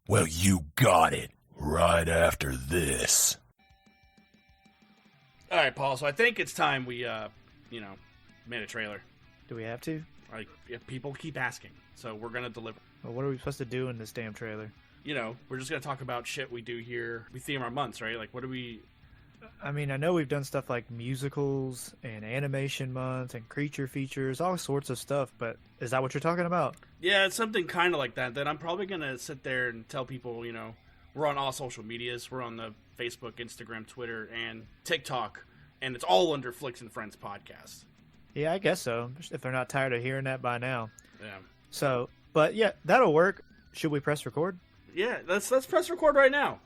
Well, you got it right after this.
All right, Paul. So I think it's time we, made a trailer.
Do we have to?
Like, if people keep asking, so we're gonna deliver.
Well, what are we supposed to do in this damn trailer?
We're just gonna talk about shit we do here. We theme our months, right? Like, what do we?
I mean, I know we've done stuff like musicals and animation month and creature features, all sorts of stuff, but is that what you're talking about?
Yeah, it's something kind of like that. Then I'm probably gonna sit there and tell people, we're on all social medias. We're on the Facebook, Instagram, Twitter, and TikTok, and it's all under Flicks and Friends podcast.
Yeah, I guess so, if they're not tired of hearing that by now.
Yeah,
So, but yeah, that'll work. Should we press record?
yeah. Let's press record right now.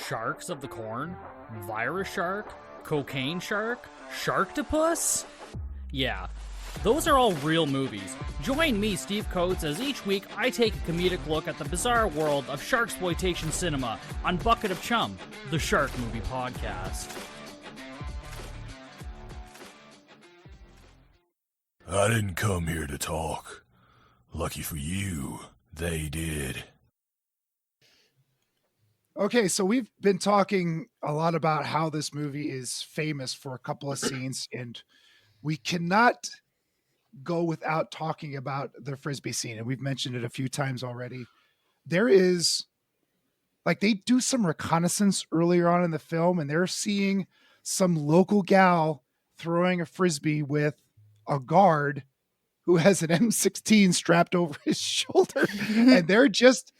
Sharks of the Corn? Virus Shark? Cocaine Shark? Sharktopus? Yeah, those are all real movies. Join me, Steve Coates, as each week I take a comedic look at the bizarre world of sharksploitation cinema on Bucket of Chum, the Shark Movie Podcast.
I didn't come here to talk. Lucky for you, they did.
Okay, so we've been talking a lot about how this movie is famous for a couple of scenes, and we cannot go without talking about the Frisbee scene. And we've mentioned it a few times already. There is, like, they do some reconnaissance earlier on in the film, and they're seeing some local gal throwing a Frisbee with a guard who has an M16 strapped over his shoulder, and they're just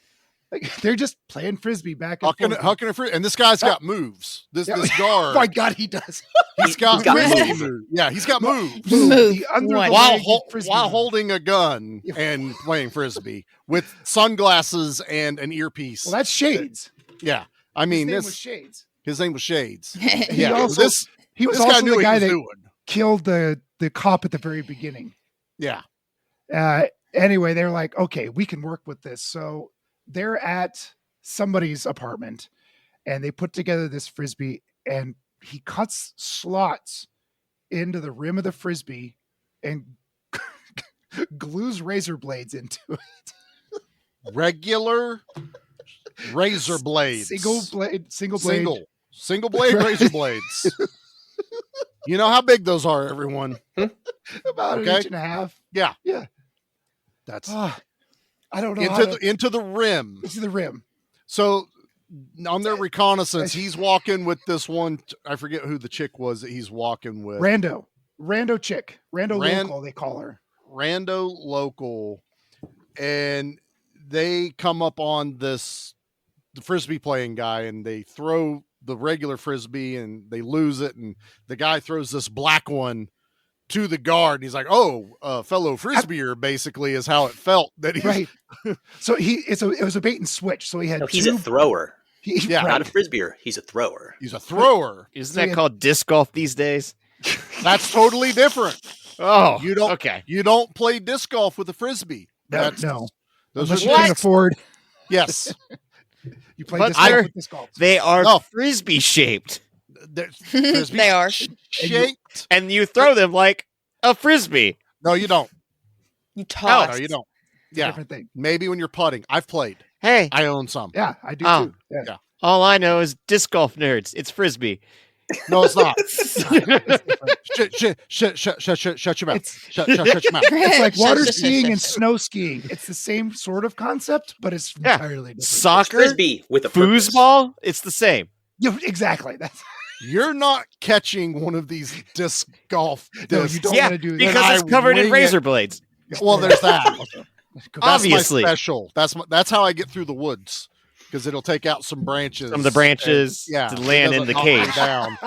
playing frisbee back and forth.
And this guy's got moves. This
Oh
guard.
my God, he does.
He's got
moves.
moves. Yeah, he's got moves.
Move.
The under the
While,
leg frisbee
while
move.
holding a gun and playing frisbee with sunglasses and an earpiece.
Well, that's Shades.
Yeah, I mean,
His name was Shades.
his name was Shades.
He
Yeah,
also-
this
He was
this guy
also
knew
the
what
guy
he was
that
doing.
killed the cop at the very beginning.
Yeah,
Anyway, they're like, okay, we can work with this. So they're at somebody's apartment and they put together this frisbee, and he cuts slots into the rim of the frisbee and glues razor blades into it.
regular razor blades.
Single blade.
Single blade razor blades. You know how big those are, everyone.
About an inch and a half.
Yeah.
Yeah.
That's
I don't know.
into the rim.
Into the rim.
So on their reconnaissance, he's walking with this one. I forget who the chick was that he's walking with.
Rando chick. Local, they call her.
Rando local. And they come up on the frisbee playing guy, and they throw the regular frisbee and they lose it. And the guy throws this black one to the guard. He's like, fellow frisbeer, basically is how it felt. That he's
Right. So it was a bait and switch. So he had
He's a thrower.
Yeah.
Not a frisbeer. He's a thrower.
He's a thrower.
Isn't that called disc golf these days?
That's totally different.
Oh,
You don't
okay.
You don't play disc golf with a frisbee.
No.
Those
Unless
are
you can afford.
yes.
You play
But
disc golf
they're-
with disc golf.
They are
No.
frisbee shaped,
Frisbee
They are.
shaped.
and you throw them like a frisbee.
No, you don't.
You
No,
toss.
you don't.
It's a
Yeah,
different thing.
maybe when you're putting. I've played.
Hey,
I own some.
Yeah, I do
Oh.
too. Yeah.
all I know is disc golf nerds. It's frisbee.
No, it's not. Shut your mouth.
It's-
Shut your mouth.
It's like water
Shut.
skiing and snow skiing. It's the same sort of concept, but it's
Yeah.
entirely different.
Soccer,
Frisbee with a purpose.
foosball, it's the same.
Yeah, exactly. That's
You're not catching one of these disc golf
no,
discs.
you don't
Yeah,
want to do that.
because
I
it's covered in
wing
razor
it.
blades.
Well, there's that. That's
Obviously.
my special. That's how I get through the woods, because it'll take out some branches.
Some of the branches
and,
to
it
land in
doesn't
the
knock me
cage.
down.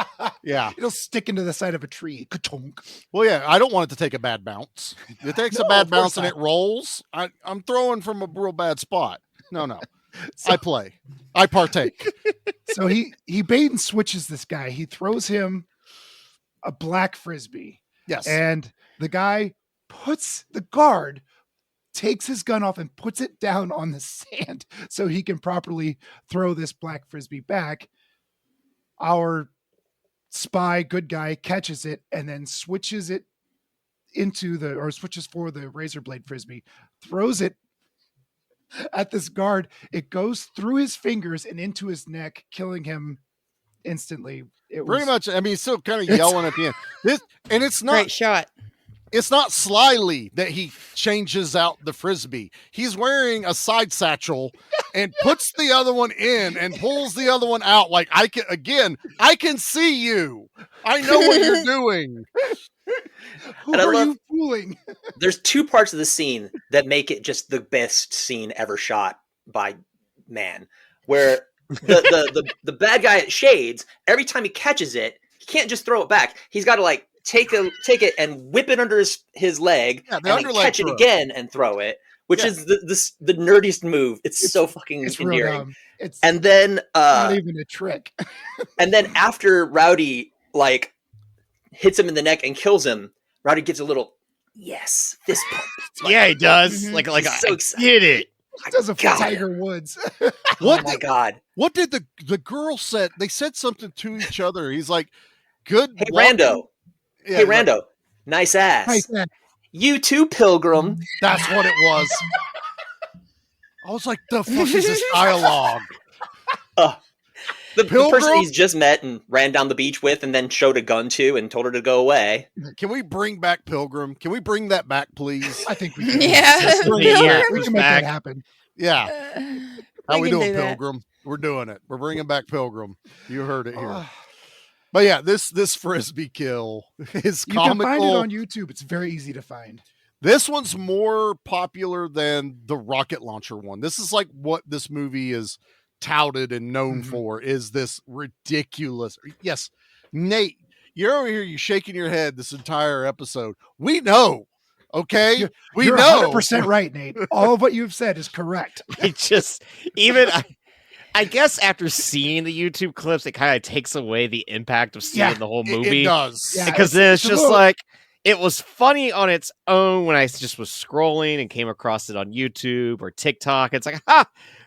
Yeah.
It'll stick into the side of a tree. Ka-tonk.
Well, yeah. I don't want it to take a bad bounce. If it takes a
No,
bad
of course
bounce and it rolls, I'm throwing from a real bad spot. No. I play. I partake.
So he bait and switches this guy. He throws him a black frisbee,
Yes.
and the guard takes his gun off and puts it down on the sand so he can properly throw this black frisbee back. Our spy, good guy, catches it and then switches for the razor blade frisbee, throws it at this guard. It goes through his fingers and into his neck, killing him instantly.
Pretty much. I mean, he's still kind of
It's-
yelling at the end. It's not.
Great shot.
It's not slyly that he changes out the frisbee. He's wearing a side satchel and puts the other one in and pulls the other one out. Like, I can see you. I know what you're doing.
Who
And I
are
love-
you fooling?
There's two parts of the scene that make it just the best scene ever shot by man. Where the bad guy at Shades, every time he catches it, he can't just throw it back. He's got to like take it and whip it under his leg,
Yeah,
and
the
then
underleg
catch it
throw.
again and throw it, which
Yeah.
is the nerdiest move. It's so fucking
It's real
endearing.
dumb. It's
And then
not even a trick.
and then after Rowdy like hits him in the neck and kills him, Rowdy gives a little fist pump. It's like,
Yeah, he does.
Mhm.
Like
He's
I
so excited.
did it.
He does a
God.
Tiger Woods.
Oh
What
my
did,
god!
what did the girl said? They said something to each other. He's like, good.
Hey
walking."
Rando!
Yeah,
Hey
he's like,
Rando! Nice ass.
Nice man.
You too, Pilgrim.
That's what it was. I was like, the fuck is this dialogue?
The person
Pilgrim?
he's just met and ran down the beach with, and then showed a gun to and told her to go away.
Can we bring back Pilgrim? Can we bring that back, please?
I think we can.
Yeah.
We can make
Back.
that happen.
Yeah. How we
can
doing,
do that.
Pilgrim? We're doing it. We're bringing back Pilgrim. You heard it here.
Ah.
But yeah, this frisbee kill is
You can find it
comical.
on YouTube. It's very easy to find.
This one's more popular than the rocket launcher one. This is like what this movie is touted and known for, is this ridiculous. Yes, Nate, you're over here, you shaking your head this entire episode. We know, okay?
You're
know.
100% right, Nate. All of what you've said is correct.
I guess after seeing the YouTube clips, it kind of takes away the impact of seeing the whole movie.
It does.
Yeah,
Because then it's just like, it was funny on its own when I just was scrolling and came across it on YouTube or TikTok. It's like,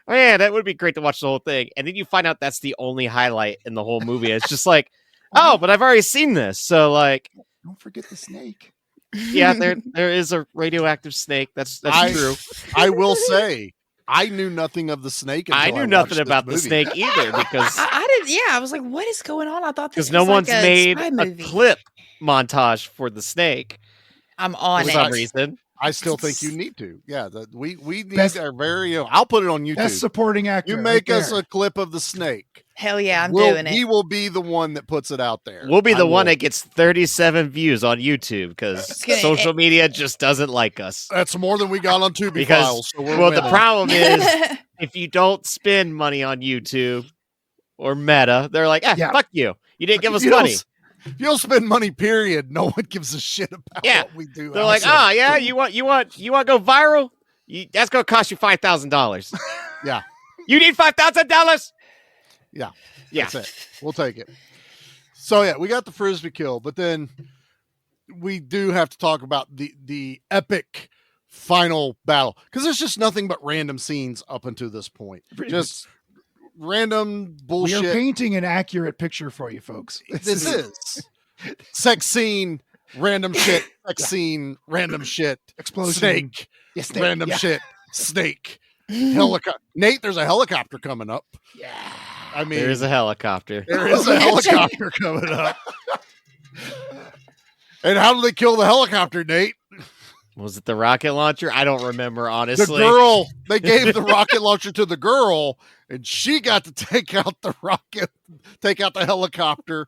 man, that would be great to watch the whole thing. And then you find out that's the only highlight in the whole movie. It's just like, oh, but I've already seen this. So like,
don't forget the snake.
Yeah, there is a radioactive snake. That's true.
I will say, I knew nothing of the snake.
I knew nothing about the snake either because
I didn't. Yeah, I was like, "What is going on?" I thought this
because no one's
like
made
spy
a
movie.
clip montage for the snake.
I'm on
for
it.
some reason.
I still think you need to. Yeah, we need our very own. I'll put it on YouTube.
Best supporting actor.
You make
right
us
there.
a clip of the snake.
Hell yeah, I'm doing it.
He will be the one that puts it out there.
We'll be the one that gets 37 views on YouTube because
gonna-
social media just doesn't like us.
That's more than we got on Tubi
Because
Files. So we're
the
winning.
problem is if you don't spend money on YouTube or Meta, they're like, fuck you. You didn't give us money.
If you don't spend money, period, no one gives a shit about what we do.
They're like, you want to go viral? That's gonna cost you $5,000.
Yeah.
You need $5,000?
Yeah.
Yeah.
That's it. We'll take it. So yeah, we got the Frisbee kill, but then we do have to talk about the epic final battle. Because there's just nothing but random scenes up until this point. Just random bullshit.
We are painting an accurate picture for you, folks.
This is sex scene, random shit, sex scene, random shit,
explosion,
snake,
snake.
random shit, snake, helicopter. Nate, there's a helicopter coming up.
Yeah.
I mean,
there is a helicopter.
There is a helicopter coming up. And how did they kill the helicopter, Nate?
Was it the rocket launcher? I don't remember, honestly.
The girl, they gave the rocket launcher to the girl, and she got to take out the helicopter.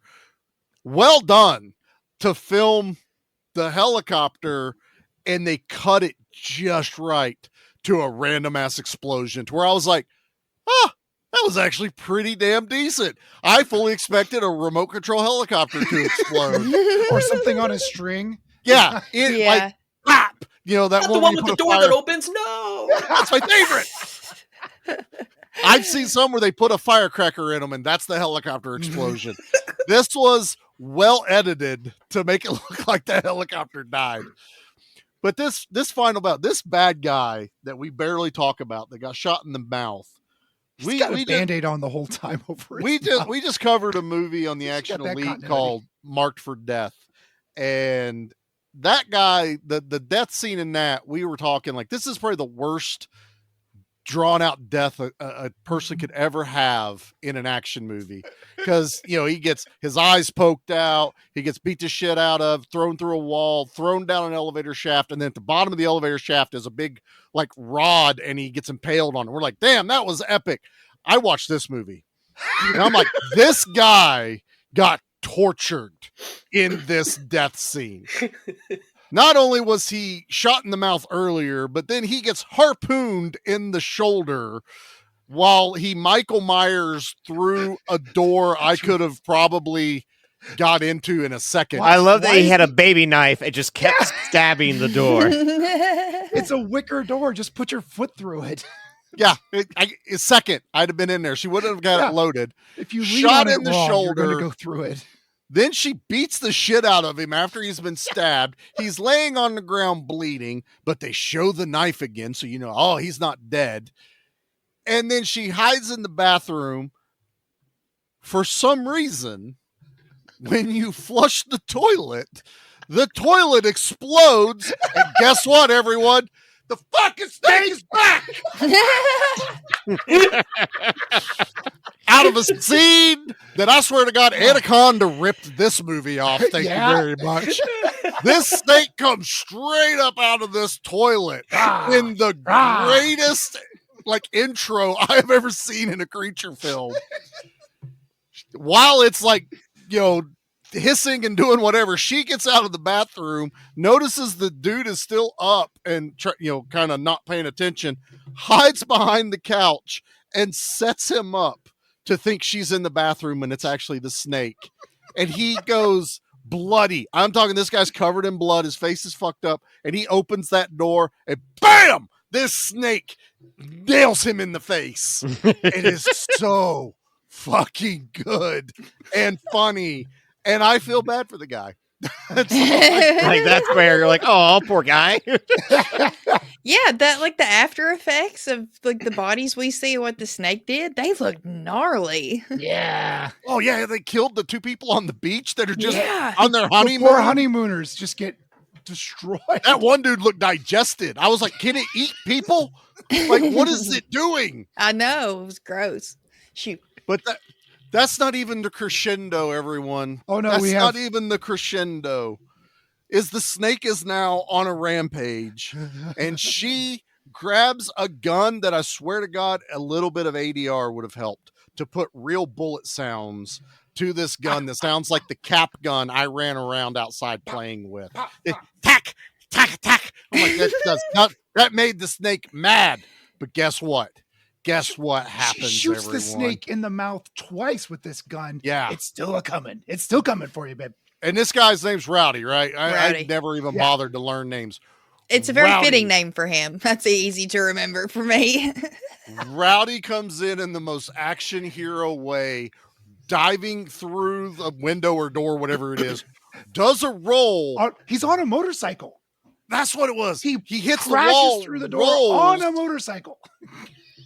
Well done to film the helicopter, and they cut it just right to a random ass explosion to where I was like, that was actually pretty damn decent. I fully expected a remote control helicopter to explode.
Or something on a string.
Yeah. Like, pop! You know, that
Not the one with the door that opens? No!
That's my favorite. I've seen some where they put a firecracker in them, and that's the helicopter explosion. This was well edited to make it look like the helicopter died. But this final bout, this bad guy that we barely talk about that got shot in the mouth,
we got a Band-Aid on the whole time over it.
We just covered a movie on the Action Elite called Marked for Death. And that guy, the death scene in that, we were talking like, this is probably the worst drawn out death a person could ever have in an action movie. Because, you know, he gets his eyes poked out, he gets beat the shit out of, thrown through a wall, thrown down an elevator shaft, and then at the bottom of the elevator shaft is a big like rod, and he gets impaled on it. We're like, damn, that was epic. I watched this movie, and I'm like, this guy got tortured in this death scene. Not only was he shot in the mouth earlier, but then he gets harpooned in the shoulder while he Michael Myers through a door I could have probably got into in a second.
I love that he had a baby knife and just kept stabbing the door.
It's a wicker door. Just put your foot through it.
Yeah, a second I'd have been in there. She wouldn't have got it loaded.
If you
shot
in
the
wrong,
shoulder,
you're gonna go through it.
Then she beats the shit out of him after he's been stabbed. He's laying on the ground bleeding, but they show the knife again, so you know, oh, he's not dead. And then she hides in the bathroom. For some reason, when you flush the toilet explodes. And guess what, everyone? The fucking snake is back! Out of a scene that I swear to God, Anaconda ripped this movie off. Thank you very much. This snake comes straight up out of this toilet in the greatest like intro I've ever seen in a creature film. While it's like, you know, hissing and doing whatever. She gets out of the bathroom, notices the dude is still up and kind of not paying attention, hides behind the couch and sets him up to think she's in the bathroom and it's actually the snake. And he goes bloody. I'm talking, this guy's covered in blood. His face is fucked up. And he opens that door and bam! This snake nails him in the face. It is so fucking good and funny. And I feel bad for the guy.
Like that's where you're like, oh, poor guy.
Yeah, that like the after effects of like the bodies we see and what the snake did, they look gnarly.
Yeah.
Oh yeah, they killed the 2 people on the beach that are just
Yeah.
on their honeymoon.
Poor honeymooners just get destroyed.
That one dude looked digested. I was like, can it eat people? Like, what is it doing?
I know, it was gross. Shoot.
But that's not even the crescendo, everyone.
Oh, no,
that's not even the crescendo. Is the snake is now on a rampage, and she grabs a gun that I swear to God, a little bit of ADR would have helped to put real bullet sounds to this gun that sounds like the cap gun I ran around outside playing with. Tack, tack, tack. I'm like, that made the snake mad. But guess what? Guess what happens,
She shoots
everyone?
the snake in the mouth twice with this gun.
Yeah.
It's still a coming. It's still coming for you, babe.
And this guy's name's Rowdy, right? I
Rowdy.
never even bothered to learn names.
It's a very
Rowdy.
fitting name for him. That's easy to remember for me.
Rowdy comes in the most action hero way, diving through the window or door, whatever it is, does a roll.
He's on a motorcycle.
That's what it was. He hits the
Crashes
wall
through the door
rolls,
on a motorcycle.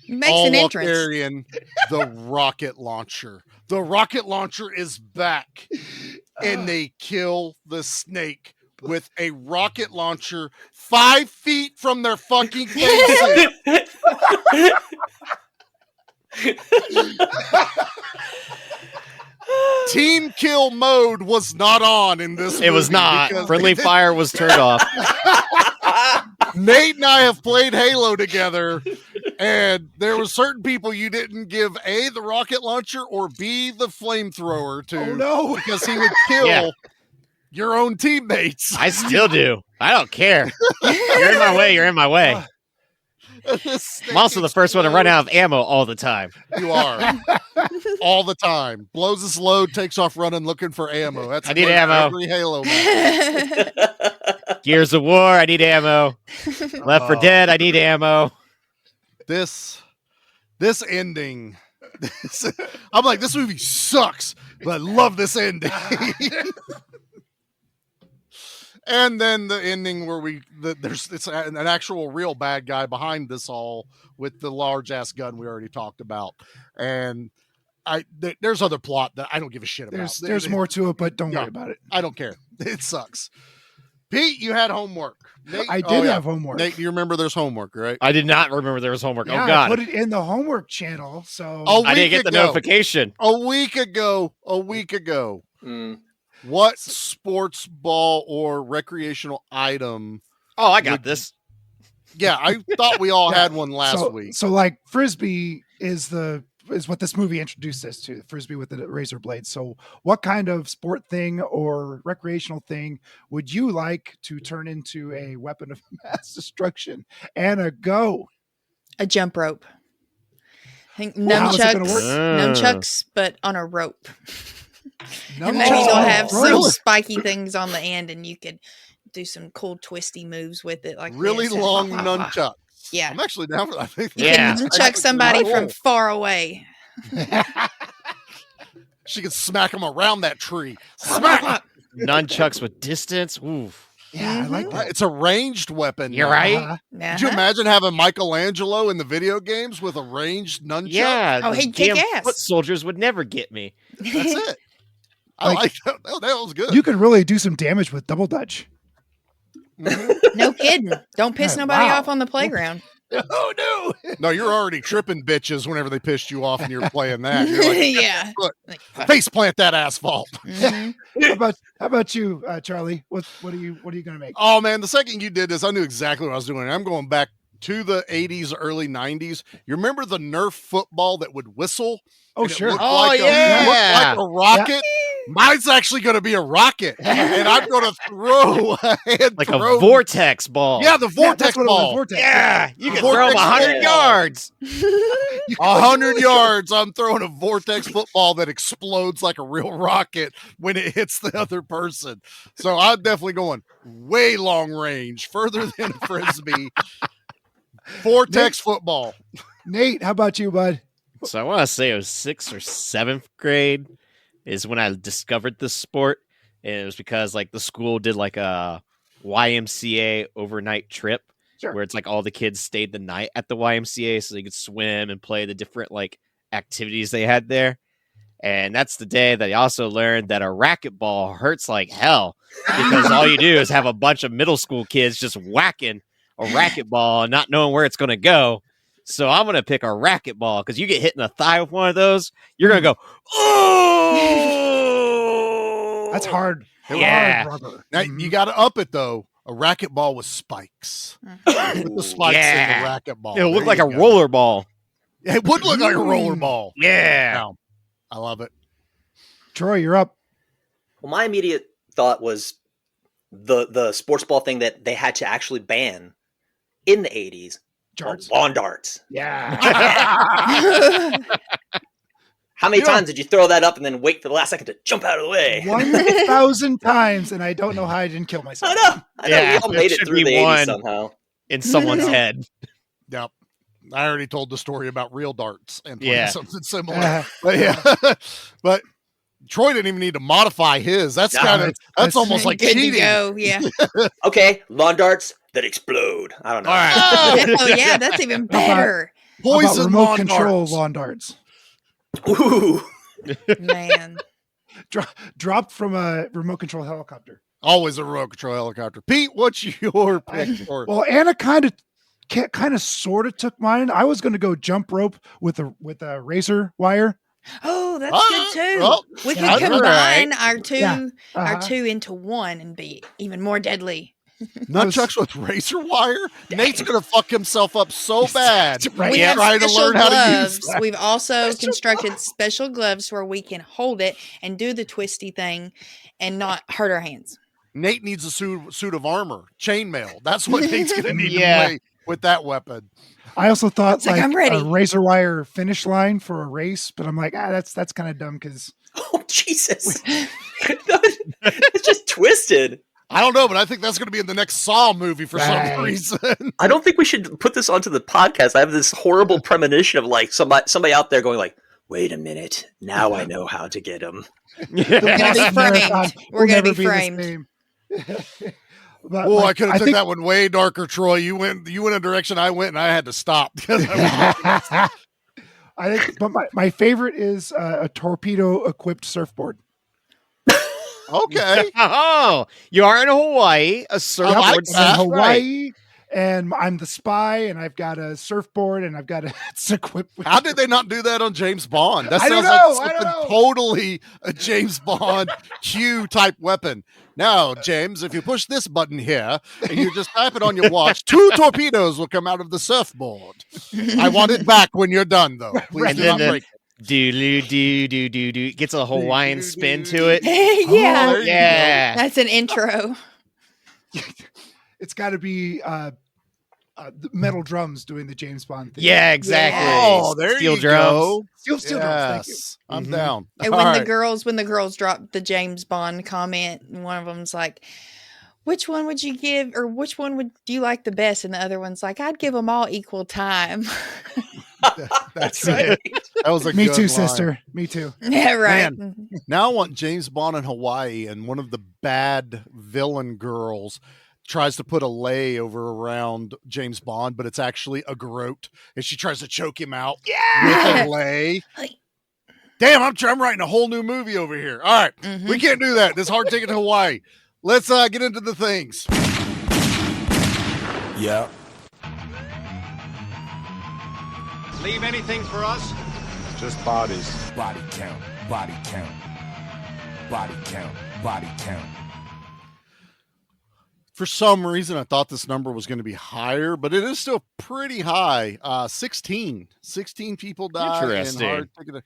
Makes
all
an
while
entrance.
carrying the rocket launcher. The rocket launcher is back, and they kill the snake with a rocket launcher 5 feet from their fucking faces. Team kill mode was not on in this movie.
It was not.
because
Friendly fire was turned off.
Nate and I have played Halo together, and there were certain people you didn't give A, the rocket launcher, or B, the flamethrower to.
Oh, no.
Because he would kill your own teammates.
I still do. I don't care. You're in my way. You're in my way. I'm also the first one to run out of ammo all the time.
You are. All the time. Blows his load, takes off running, looking for ammo. That's
I need
like
ammo.
every Halo match.
Gears of War, I need ammo. Left 4 Dead, I need ammo.
This ending. I'm like, this movie sucks, but I love this ending. And then the ending where it's an actual real bad guy behind this all with the large ass gun we already talked about. And there's other plot that I don't give a shit about.
There's more to it, but don't worry about it.
I don't care. It sucks. Pete, you had homework. Nate,
I did have homework.
Nate, do you remember there's homework, right?
I did not remember there was homework.
Yeah,
Oh, God.
I put it in the homework channel. So
I didn't get the notification.
A week ago. What sports ball or recreational item?
Oh, I got this.
Yeah, I thought we all had one last week.
So like Frisbee is what this movie introduced us to, Frisbee with the razor blade. So what kind of sport thing or recreational thing would you like to turn into a weapon of mass destruction? Anna, go.
A jump rope. I think
How's it gonna work?
nunchucks, but on a rope. And maybe
Nunchucks
they'll
on a
have some
rope?
spiky things on the end, and you could do some cool twisty moves with it, like
Really
this.
long nunchucks.
Yeah,
I'm actually down for that. I think
you
Yeah.
can nunchuck somebody from far away.
She could smack him around that tree. Smack!
Nunchucks with distance. Ooh.
Yeah, I like that.
It's a ranged weapon.
You're
now.
right.
Uh-huh.
Could you imagine having Michelangelo in the video games with a ranged nunchuck?
Yeah.
Oh,
the
he'd kick
damn
ass.
Foot soldiers would never get me.
That's it. I like that. That was good.
You could really do some damage with double dutch.
No kidding. Don't piss nobody
Wow.
off on the playground.
Oh no!
No, you're already tripping bitches whenever they pissed you off and you're playing that. You're like,
Yeah.
look, face plant that asphalt.
Mhm.
How about you, Charlie? What are you gonna make?
Oh man, the second you did this, I knew exactly what I was doing. I'm going back to the 80s, early 90s. You remember the Nerf football that would whistle?
Oh,
And it
sure.
looked
Oh,
like
yeah.
it looked like a rocket. Mine's actually going to be a rocket, and I'm going to throw
Like a vortex ball.
Yeah, the vortex
that's what it was,
ball.
vortex.
Yeah, you can
Vortex
throw 100
ball.
yards.
100 yards. I'm throwing a vortex football that explodes like a real rocket when it hits the other person. So I'm definitely going way long range, further than a frisbee. Vortex football.
Nate, how about you, bud?
So I want to say it was 6th or 7th grade is when I discovered this sport. And it was because like the school did like a YMCA overnight trip where it's like all the kids stayed the night at the YMCA so they could swim and play the different like activities they had there. And that's the day that I also learned that a racquetball hurts like hell because all you do is have a bunch of middle school kids just whacking a racquetball and not knowing where it's going to go. So I'm going to pick a racquetball because you get hit in the thigh with one of those, you're going to go, oh!
That's hard.
Yeah.
Hard, brother.
Now, you got to up it, though. A racquetball with spikes. Put the spikes in the racquetball.
It'll look
There
like
you
a
go.
roller ball.
It would look like a roller ball.
Yeah.
Wow. I love it.
Troy, you're up.
Well, my immediate thought was the sports ball thing that they had to actually ban in the 80s.
Darts.
Lawn darts.
Yeah.
How many times did you throw that up and then wait for the last second to jump out of the way?
1,000 times, and I don't know how I didn't kill myself.
I know. We all made it
should
through
be
the 80s
one.
somehow.
In someone's head.
Yep. I already told the story about real darts and playing something similar. But Troy didn't even need to modify his. That's that's almost like
good
cheating.
to go. Yeah.
Okay, lawn darts that explode. I don't know.
All right.
Oh yeah, that's even better.
How about
Poison
remote
lawn
control
darts.
lawn darts.
Ooh.
Man.
Dropped from a remote control helicopter.
Always a remote control helicopter. Pete, what's your pick?
Well, Anna kind of sort of took mine. I was going to go jump rope with a razor wire.
Oh, that's good too.
well,
we
that's
could
all
combine our two
Yeah.
our two into one and be even more deadly.
Nunchucks with razor wire? Nate's going to fuck himself up so bad.
Right.
We
Yeah.
have
Trying to
special
learn how to use
gloves. We've also constructed special gloves where we can hold it and do the twisty thing and not hurt our hands.
Nate needs a suit of armor, chainmail. That's what Nate's going to need
Yeah.
to play with that weapon.
I also thought
It's like, I'm ready.
a razor wire finish line for a race, but I'm like, that's kind of dumb because
Oh, Jesus. It's just twisted.
I don't know, but I think that's going to be in the next Saw movie for
Right.
some reason.
I don't think we should put this onto the podcast. I have this horrible premonition of like somebody out there going like, wait a minute. Now I know how to get him.
We're gonna be framed. We're gonna be framed.
But
Oh,
like,
I could have took
think-
that one way darker, Troy. You went a direction I went, and I had to stop.
I think, but my favorite is a torpedo-equipped surfboard.
Okay.
Oh, you are in Hawaii, a surfboard.
like
I'm in
that.
Hawaii, and I'm the spy, and I've got a surfboard, and I've got it's equipped with.
How did they not do that on James Bond? That
I don't
sounds
know, I
like
don't
something
know.
totally a James Bond Q type weapon. Now, James, if you push this button here and you just type it on your watch, 2 torpedoes will come out of the surfboard. I want it back when you're done, though. Please
And
do
then
not break it.
do gets a Hawaiian spin to it.
Yeah.
there you
Yeah.
That's an intro.
It's got to be the metal drums doing the James Bond thing.
Yeah, exactly.
Oh, there
Steel
you
drums.
go.
Steel drums. Thank you.
Yes, I'm
Mhm.
down.
And
All
when
right.
the girls dropped the James Bond comment, and one of them's like, "Which one would you give, or which one do you like the best?" And the other one's like, "I'd give them all equal time."
That's right. That was a
Me
good
too,
line.
sister. Me too.
Yeah, right.
Now I want James Bond in Hawaii, and one of the bad villain girls tries to put a lei over around James Bond, but it's actually a garrote, and she tries to choke him out with a lei. Damn, I'm writing a whole new movie over here. All right,
Mhm.
we can't do that. This hard ticket to Hawaii. Let's get into the things.
Yeah.
Leave anything for us?
Just bodies. Body count. Body count. Body count. Body count.
For some reason, I thought this number was going to be higher, but it is still pretty high. 16 people die in
Interesting.
hard ticket.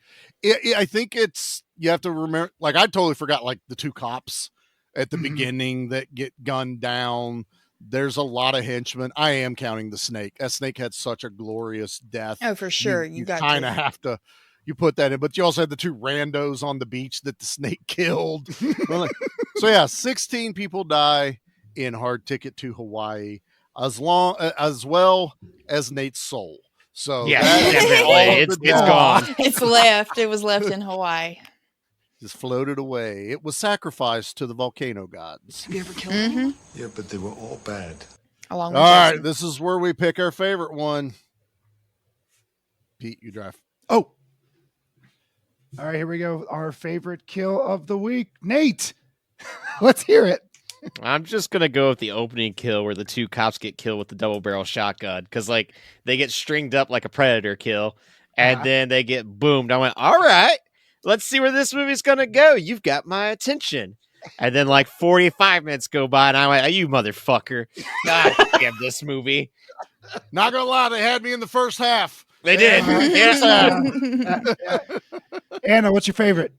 I think it's, you have to remember, like, I totally forgot, like, the two cops at the beginning that get gunned down. There's a lot of henchmen. I am counting the snake. That snake had such a glorious death.
Oh, for sure. You got
kind
to.
of have to, you put that in, but you also had the two randos on the beach that the snake killed. So yeah, 16 people die in Hard Ticket to Hawaii, as well as Nate's soul. So
Yeah,
that is
definitely.
all of
It's
the
gone.
It's left. It was left in Hawaii.
just floated away. It was sacrificed to the volcano gods.
Have you ever killed
Mm-hmm.
Yeah, but they were all bad.
Along
All
with
right,
Jason.
this is where we pick our favorite one. Pete, you drive.
Oh. All right, here we go. Our favorite kill of the week. Nate, let's hear it.
I'm just gonna go with the opening kill where the two cops get killed with the double barrel shotgun because like they get stringed up like a predator kill, and then they get boomed. I went, all right, let's see where this movie's gonna go. You've got my attention. And then like 45 minutes go by, and I went, you motherfucker! God damn this movie.
Not gonna lie, they had me in the first half.
They did.
Anna, what's your favorite?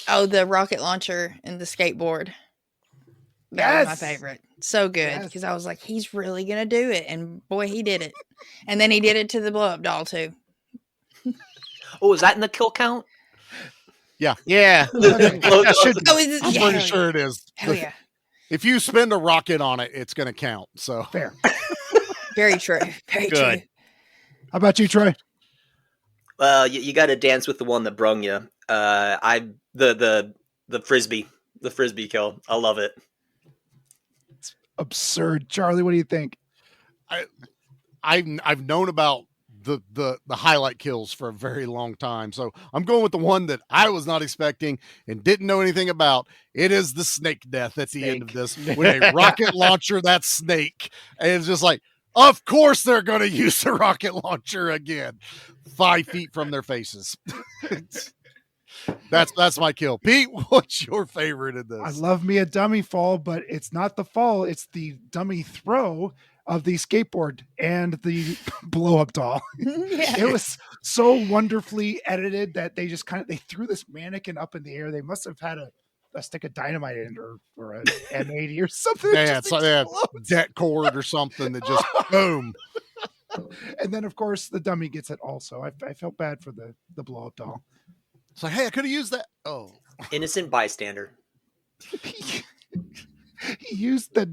Oh, the rocket launcher and the skateboard. That was my favorite. So good because I was like, he's really gonna do it, and boy, he did it. And then he did it to the blow up doll too.
Oh, was that in the kill count?
Yeah.
Yeah.
Oh, is it?
I'm
Yeah,
pretty
hell
sure
yeah.
it is.
Hell yeah.
If you spend a rocket on it, it's gonna count. So
fair.
Very true. Very
Good.
true.
How about you, Troy?
Well, you got to dance with the one that brung you. The frisbee kill. I love it.
Absurd. Charlie, what do you think?
I've known about the highlight kills for a very long time. So I'm going with the one that I was not expecting and didn't know anything about. It is the snake death at the end of this with a rocket launcher that snake. And it's just like, of course they're going to use the rocket launcher again, 5 feet from their faces. That's my kill. Pete, what's your favorite in this?
I love me a dummy fall, but it's not the fall. It's the dummy throw of the skateboard and the blow up doll. It was so wonderfully edited that they just they threw this mannequin up in the air. They must have had a stick of dynamite in it or an M80 or something.
Yeah, it's like debt cord or something that just boom.
And then of course the dummy gets it also. I felt bad for the blow up doll.
It's like, hey, I could have used that. Oh,
innocent bystander.
He used the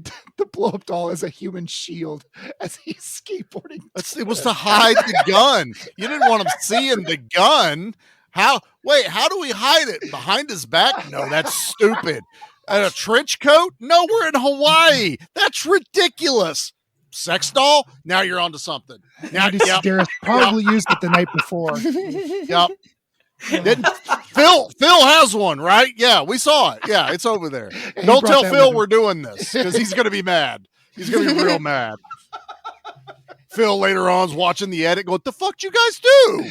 blow up doll as a human shield as he's skateboarding.
It was to hide the gun. You didn't want him seeing the gun. How do we hide it? Behind his back? No, that's stupid. And a trench coat? No, we're in Hawaii. That's ridiculous. Sex doll? Now you're onto something. Now,
Andy Sidaris probably used it the night before.
Yep. Phil has one, right? Yeah, we saw it. Yeah, it's over there. Don't tell Phil we're doing this because he's going to be mad. He's going to be real mad. Phil later on is watching the edit. What the fuck did you guys do?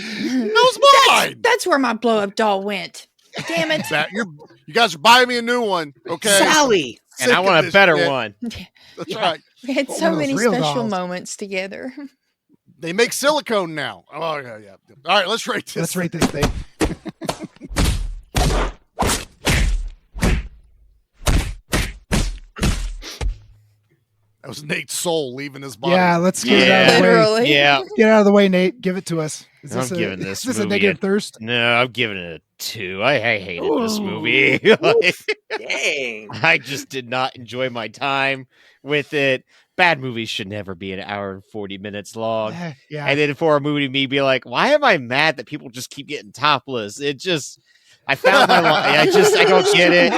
That was mine.
That's where my blow up doll went. Damn it.
You guys are buying me a new one, okay?
Sally.
And I want a better one.
That's right.
We had so many special moments together.
They make silicone now. Oh, yeah. All right, let's rate this.
Let's rate this thing.
That was Nate's soul leaving his body.
Yeah, let's get it out of the way.
Literally.
Yeah.
Get out of the way, Nate. Give it to us.
I'm giving this
Is this a
movie
negative thirst?
No, I'm giving it a 2. I hated this movie.
Dang.
I just did not enjoy my time with it. Bad movies should never be an hour and 40 minutes long.
Yeah.
And then for a movie to me be like, why am I mad that people just keep getting topless? I found my line. I don't get it.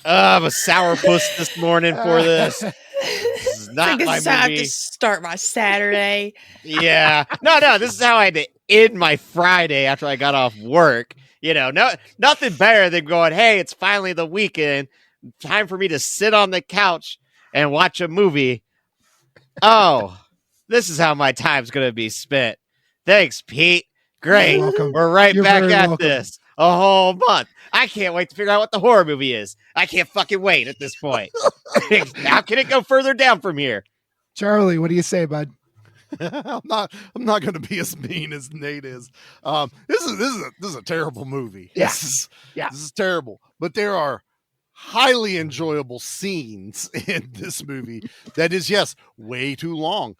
I'm a sourpuss this morning for this. This is not my
time
movie.
to start my Saturday.
Yeah. No, this is how I had to end my Friday after I got off work. Nothing better than going, hey, it's finally the weekend. Time for me to sit on the couch and watch a movie. Oh, this is how my time's going to be spent. Thanks, Pete. Great.
You're welcome.
We're right
You're
back
very
at
welcome.
this. a whole month. I can't wait to figure out what the horror movie is. I can't fucking wait at this point. How can it go further down from here?
Charlie, what do you say, bud?
I'm not going to be as mean as Nate is. This is a terrible movie.
Yeah.
This is terrible. But there are highly enjoyable scenes in this movie that is, yes, way too long.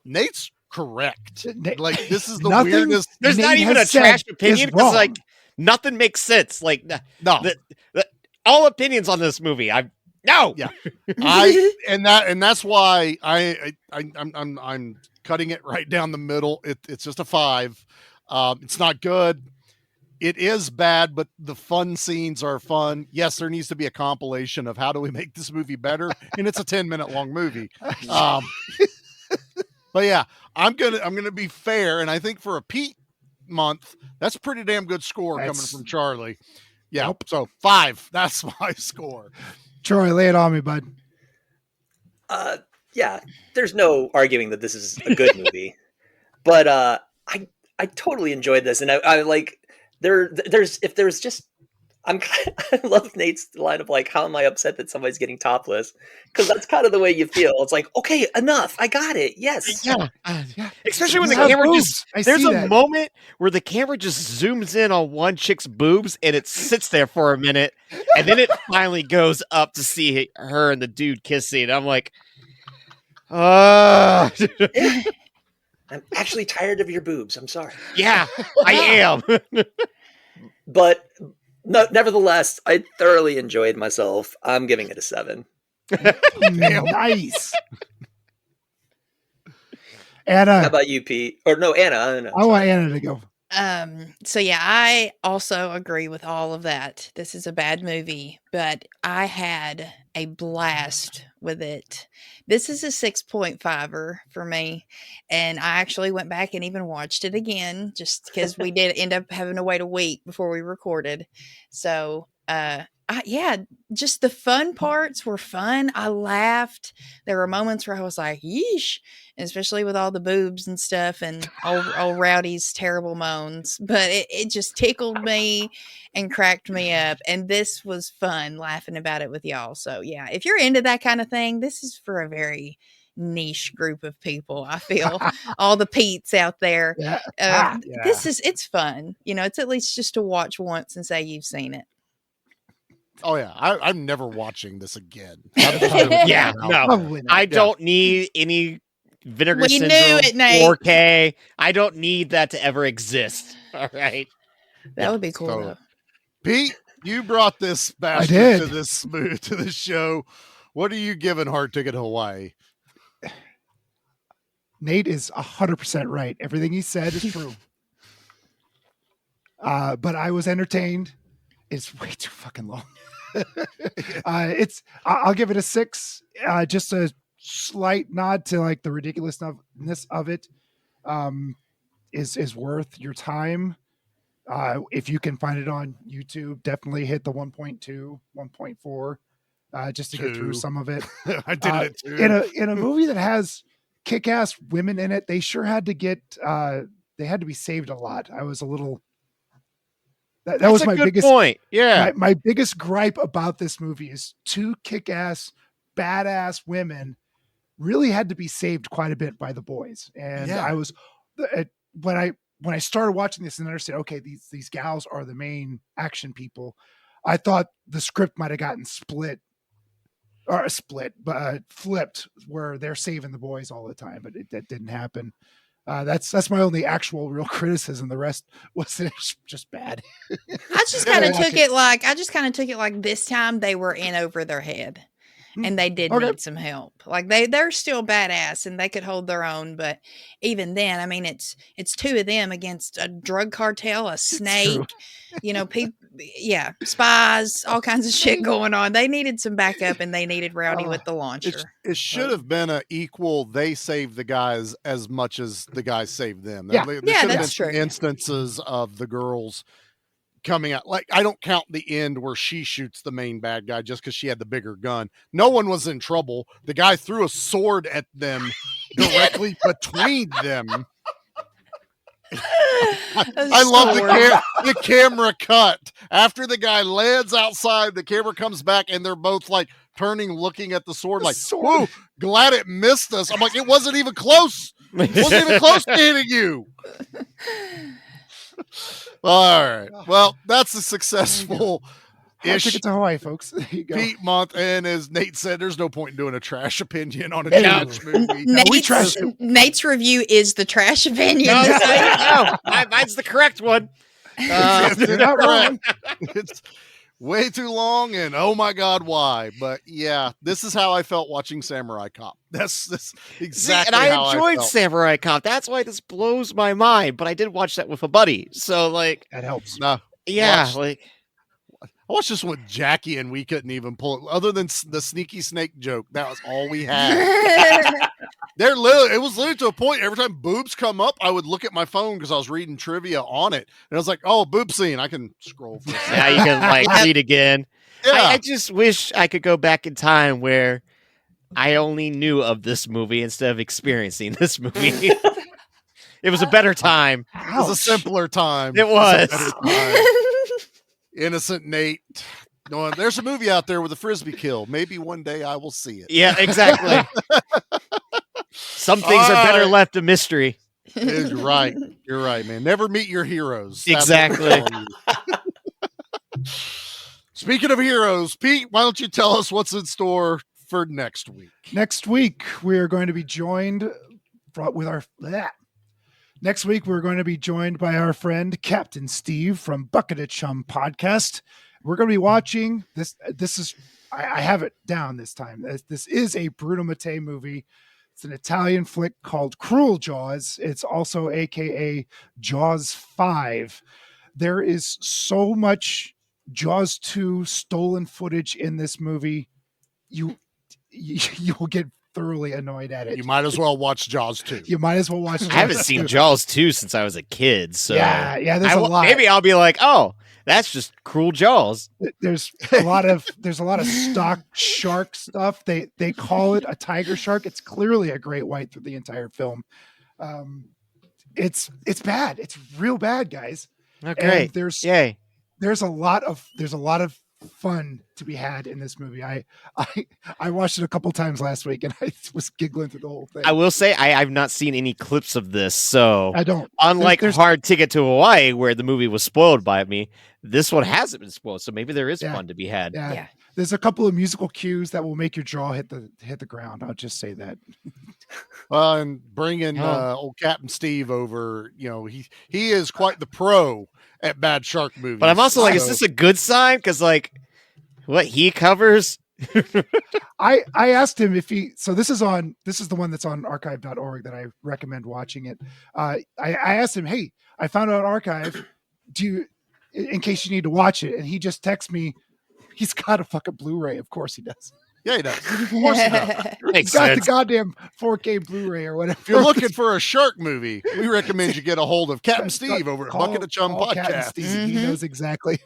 Nate's correct. Like, this is the
Nothing
weirdest.
There's
Nate
not even a
has said
trash
is
opinion. It's
wrong.
like nothing makes sense. Like
No.
all opinions on this movie. No.
Yeah. And that's why I'm cutting it right down the middle. It's just a 5. It's not good. It is bad, but the fun scenes are fun. Yes, there needs to be a compilation of how do we make this movie better, and it's a 10-minute long movie. But yeah, I'm gonna be fair, and I think for a Pete month, that's a pretty damn good score coming from Charlie. Yeah, so 5. That's my score.
Troy, lay it on me, bud.
Yeah, there's no arguing that this is a good movie, but I totally enjoyed this, and I like there's just I love Nate's line of like, how am I upset that somebody's getting topless? Because that's kind of the way you feel. It's like, okay, enough, I got it. Yes,
yeah. Especially when the camera there's a moment where the camera just zooms in on one chick's boobs and it sits there for a minute, and then it finally goes up to see her and the dude kissing. I'm like,
I'm actually tired of your boobs. I'm sorry.
Yeah, I am.
But no, nevertheless, I thoroughly enjoyed myself. I'm giving it a 7.
Nice. Anna.
How about you, Pete? Or no, Anna. I don't know.
I want Anna to go.
So yeah, I also agree with all of that. This is a bad movie, but I had a blast with it. This is a 6.5er for me. And I actually went back and even watched it again just because we did end up having to wait a week before we recorded. So, just the fun parts were fun. I laughed. There were moments where I was like, yeesh, especially with all the boobs and stuff and old Rowdy's terrible moans. But it just tickled me and cracked me up. And this was fun laughing about it with y'all. So yeah, if you're into that kind of thing, this is for a very niche group of people. I feel all the Pete's out there. It's fun. It's at least just to watch once and say you've seen it.
Oh yeah, I'm never watching this again.
Yeah, no, I don't need any Vinegar
We
Syndrome
knew it, Nate.
4K. I don't need that to ever exist. All right,
that would be cool.
So,
though.
Pete, you brought this bastard to this show. What are you giving Hard Ticket to Hawaii?
Nate is 100% right. Everything he said is true. But I was entertained. It's way too fucking long. I'll give it a 6. Just a slight nod to like the ridiculousness of it is worth your time. If you can find it on YouTube, definitely hit the 1.2, 1.4 just to get through some of it.
I did it too.
In a movie that has kick-ass women in it, they sure had to they had to be saved a lot. I was a little. That was my biggest
point. Yeah.
My biggest gripe about this movie is 2 kick-ass, badass women really had to be saved quite a bit by the boys. And I was when I started watching this and understood, okay, these gals are the main action people. I thought the script might have gotten flipped, where they're saving the boys all the time, but that didn't happen. That's my only actual real criticism. The rest was just bad.
I just kind of took it like this time they were in over their head and they did need some help. Like they're still badass and they could hold their own. But even then, I mean, it's 2 of them against a drug cartel, a snake, people, spies, all kinds of shit going on. They needed some backup and they needed Rowdy with the launcher.
It should have been an equal. They saved the guys as much as the guys saved them.
Yeah,
there
that's true.
Instances of the girls coming out. Like, I don't count the end where she shoots the main bad guy just because she had the bigger gun. No one was in trouble. The guy threw a sword at them directly between them. I love the camera cut. After the guy lands outside, the camera comes back and they're both like turning, looking at the sword, like, whoa, glad it missed us. I'm like, it wasn't even close. It wasn't even close to hitting you. All right. Well, that's a successful
Ticket to Hawaii, folks. There you go.
Pete month, and as Nate said, there's no point in doing a trash opinion on a trash movie.
Nate's review is the trash opinion.
Mine's the correct one.
You're not wrong. It's way too long, and oh my god, why? But yeah, this is how I felt watching Samurai Cop. That's exactly.
And
how
I enjoyed
felt.
Samurai Cop. That's why this blows my mind. But I did watch that with a buddy, so like
that helps.
No,
yeah,
I watched this with Jackie, and we couldn't even pull it. Other than the sneaky snake joke, that was all we had. It was literally to a point. Every time boobs come up, I would look at my phone because I was reading trivia on it, and I was like, "Oh, boob scene." I can scroll for a second.
Now you can like read again.
Yeah.
I just wish I could go back in time where I only knew of this movie instead of experiencing this movie. It was a better time.
It was a simpler time.
It was.
a better time. Innocent Nate. No, there's a movie out there with a frisbee kill. Maybe one day I will see it.
Yeah, exactly. Some things are better left a mystery.
You're right. You're right, man. Never meet your heroes.
Exactly.
Speaking of heroes, Pete, why don't you tell us what's in store for next week?
Next week, we are going to be joined with our... Next week, we're going to be joined by our friend Captain Steve from Bucket of Chum podcast. We're going to be watching this. This is, I have it down this time. This is a Bruno Mattei movie. It's an Italian flick called Cruel Jaws. It's also AKA Jaws 5. There is so much Jaws 2 stolen footage in this movie. You will get thoroughly annoyed at it.
You might as well watch Jaws 2.
You might as well watch Jaws
I haven't seen
2.
Jaws 2 since I was a kid. So
yeah, there's a lot.
Maybe I'll be like, oh, that's just Cruel Jaws.
There's a lot of stock shark stuff. They call it a tiger shark. It's clearly a great white through the entire film. It's bad. It's real bad, guys.
Okay.
And there's a lot of fun to be had in this movie. I watched it a couple times last week and I was giggling through the whole thing.
I will say I've not seen any clips of this, so
I don't.
Unlike Hard Ticket to Hawaii, where the movie was spoiled by me, this one hasn't been spoiled, so maybe there is fun to be had.
Yeah. There's a couple of musical cues that will make your jaw hit the ground. I'll just say that.
Well, and bringing old Captain Steve over, he is quite the pro at bad shark movies.
But I'm also like, is this a good sign? Because like, what he covers.
I asked him if he. So this is the one that's on archive.org that I recommend watching it. I asked him, hey, I found out Archive. In case you need to watch it, and he just texts me. He's got a fucking Blu-ray. Of course he does.
Yeah, he does. Of course he does.
He's got the goddamn 4K Blu-ray or whatever.
If you're looking for a shark movie, we recommend you get a hold of Captain Steve over at Bucket of Chum podcast.
He knows exactly.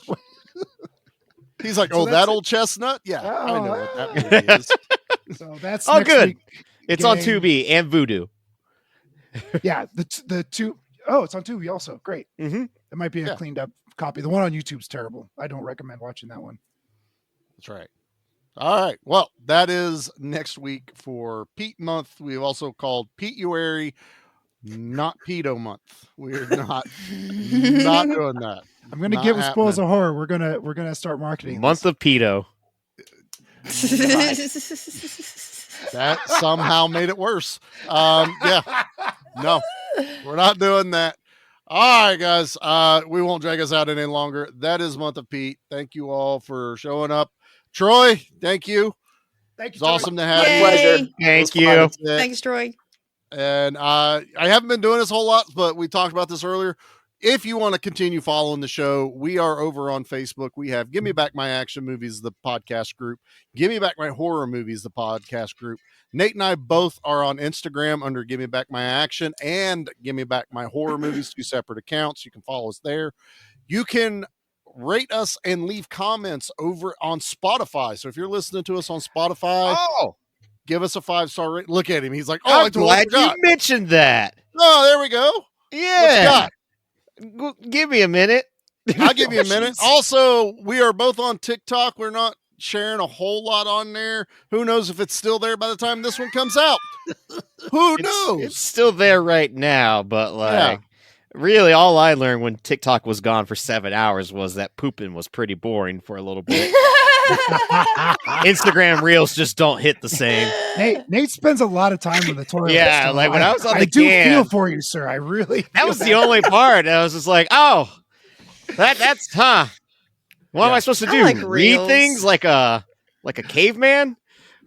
He's like, that old chestnut? Yeah, I know what that movie is.
So that's
next
good.
Week, it's on Tubi and Vudu.
Yeah, the two. Oh, it's on Tubi also. Great.
Mm-hmm.
It might be a cleaned up copy. The one on YouTube's terrible. I don't recommend watching that one.
That's right. All right. Well, that is next week for Pete month. We've also called Pete-uary, not Pedo month. We're not doing that.
I'm going to give with spoils of horror. We're gonna start marketing
month of pedo.
That somehow made it worse. Yeah. No, we're not doing that. All right, guys. We won't drag us out any longer. That is month of Pete. Thank you all for showing up. Troy, thank you.
Thank you.
It's awesome to have you.
Pleasure.
Thank you.
Thanks, Troy.
And I haven't been doing this a whole lot, but we talked about this earlier. If you want to continue following the show, we are over on Facebook. We have Give Me Back My Action Movies, the podcast group. Give Me Back My Horror Movies, the podcast group. Nate and I both are on Instagram under Give Me Back My Action and Give Me Back My Horror Movies, 2 separate accounts. You can follow us there. You can rate us and leave comments over on Spotify. So if you're listening to us on Spotify, give us a 5-star rate. Look at him. He's like,
I'm glad you mentioned that.
Oh, there we go.
Yeah. Give me a minute.
I'll give you a minute. Also, we are both on TikTok. We're not sharing a whole lot on there. Who knows if it's still there by the time this one comes out? Who knows?
It's still there right now, but like, really, all I learned when TikTok was gone for 7 hours was that pooping was pretty boring for a little bit. Instagram Reels just don't hit the same.
Nate spends a lot of time on the toilet.
Yeah,
so
like when I was on the
I do
can,
feel for you, sir. I really.
That was the only part. I was just like, oh, that's What am I supposed to do?
like
Read
Reels.
things like a caveman?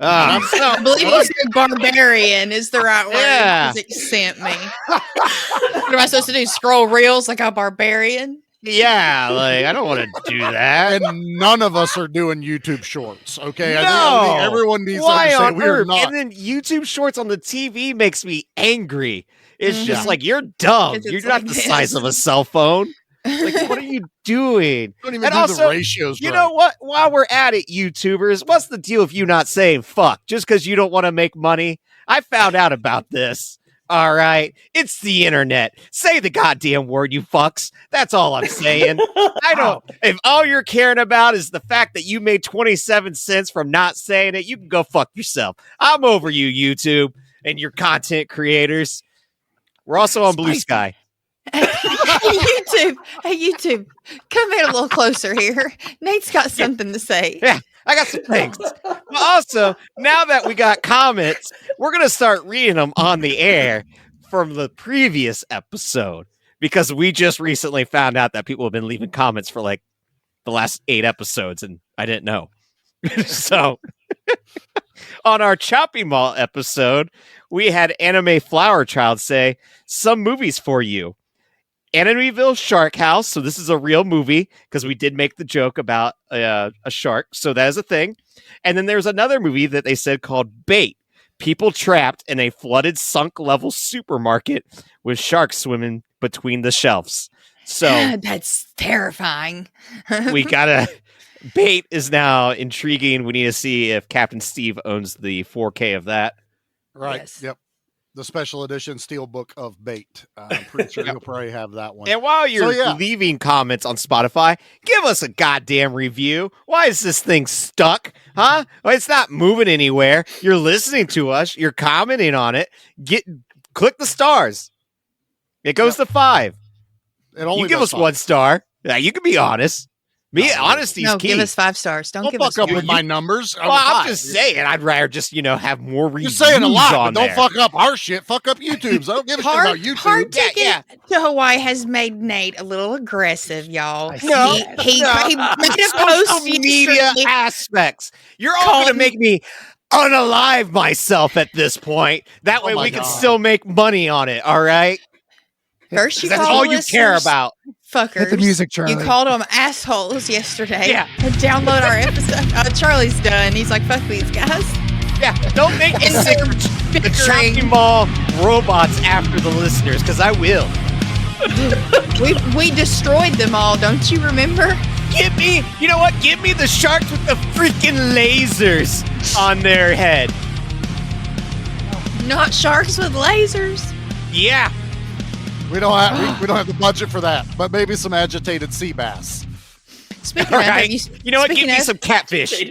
I believe you said barbarian is the right word.
Yeah.
'Cause it sent me. What am I supposed to do? Scroll reels like a barbarian?
Yeah, like I don't want to do that.
And none of us are doing YouTube Shorts. Okay,
No.
I think everyone needs
Why
to
on
understand we are
earth?
not.
And then YouTube Shorts on the TV makes me angry. It's just
Mhm.
like you're dumb.
'Cause
You're
it's
not
like
the
this.
size of a cell phone. Like, what are you doing?
Don't even
And
do
also,
the ratios.
You
right.
know what? While we're at it, YouTubers, what's the deal with you not saying fuck just because you don't want to make money? I found out about this. All right. It's the internet. Say the goddamn word, you fucks. That's all I'm saying. I don't. If all you're caring about is the fact that you made 27 cents from not saying it, you can go fuck yourself. I'm over you, YouTube, and your content creators. We're also on Blue Sky.
Hey, YouTube, come in a little closer here. Nate's got something to say.
Yeah, I got some things. But also, now that we got comments, we're going to start reading them on the air from the previous episode because we just recently found out that people have been leaving comments for like the last 8 episodes, and I didn't know. So, on our Chopping Mall episode, we had Anime Flower Child say, some movies for you. Amityville Shark House. So this is a real movie because we did make the joke about a shark. So that is a thing. And then there's another movie that they said called Bait. People trapped in a flooded sunk level supermarket with sharks swimming between the shelves. So
That's terrifying.
we gotta. Bait is now intriguing. We need to see if Captain Steve owns the 4K of that.
Right.
Yes.
Yep. The special edition steelbook of Bait. I'm pretty sure you'll probably have that one.
And while you're
So, yeah.
leaving comments on Spotify, give us a goddamn review. Why is this thing stuck? Huh? Well, it's not moving anywhere. You're listening to us. You're commenting on it. Click the stars. It goes to 5.
It only
You give
does
us
5.
1 star. Yeah, you can be honest. Honesty is
No,
key.
give us 5 stars. Don't give us
fuck up
one.
with my numbers.
Well, I'm just saying. I'd rather just have more
You're
reviews
saying a lot, but
on
don't
there.
fuck up our shit. Fuck up YouTube's. I don't give a shit about YouTube.
Hard Ticket
Yeah,
to Hawaii has made Nate a little aggressive, y'all.
No,
he made a
social
post
media
yesterday.
aspects. You're all going to make me unalive myself at this point. That
Oh
way
my
we can
God.
still make money on it. All right.
First, you
That's
called
all
the
you care
listeners
about.
Fuckers.
Hit the music, Charlie.
You called them assholes yesterday.
Yeah.
To download our episode. Charlie's done. He's like, fuck these guys.
Yeah. Don't make me sick of the
bickering.
chopping ball robots after the listeners, because I will.
We destroyed them all. Don't you remember?
Give me, you know what? Give me the sharks with the freaking lasers on their head.
Not sharks with lasers.
Yeah.
We don't have the budget for that, but maybe some agitated sea bass.
Speaking
All
of,
right. You know what? Give
speaking
me
of,
some catfish.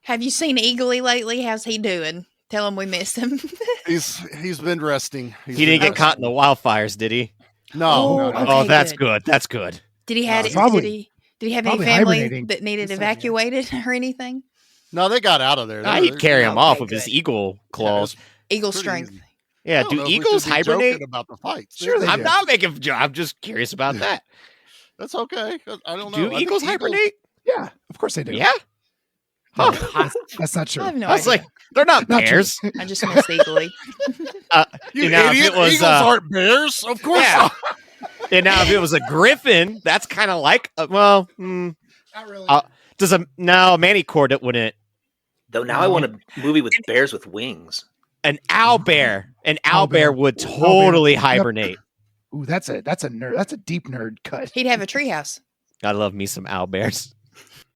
have you seen Eagly lately? How's he doing? Tell him we missed him.
He's been resting.
He didn't get caught in the wildfires, did he?
No.
Oh,
no.
okay.
Oh, that's
good.
good. That's good.
Did he have
Probably-
did he have any
probably
family
hibernating.
that needed
This time, yeah.
evacuated or anything?
No, they got out of there.
Nah, he'd carry him off
Okay,
with his
good.
eagle claws.
Eagle
Pretty
strength.
easy.
Yeah,
I don't
do
know if we
eagles
should be joking
hibernate?
about the fights?
Sure they
I'm
do.
not making. I'm just curious about that.
That's okay. I don't know.
Do
I think
eagles hibernate?
Yeah, of course they do.
Yeah.
No,
Huh.
that's not true.
I have no
I was
idea.
like, they're not
Not true.
bears.
I just missed Eagly.
You
know, if
idiot!
it was,
Eagles aren't bears. Of course
Yeah.
not.
And now, if it was a griffin, that's kind of like.
Not really.
Does a manicore that wouldn't.
Though now I want a movie with bears with wings.
An owl bear. An owl
Owlbear.
bear would
Owlbear.
totally
Yep.
hibernate.
Ooh, that's a nerd. That's a deep nerd cut.
He'd have a treehouse.
I love me some owl bears.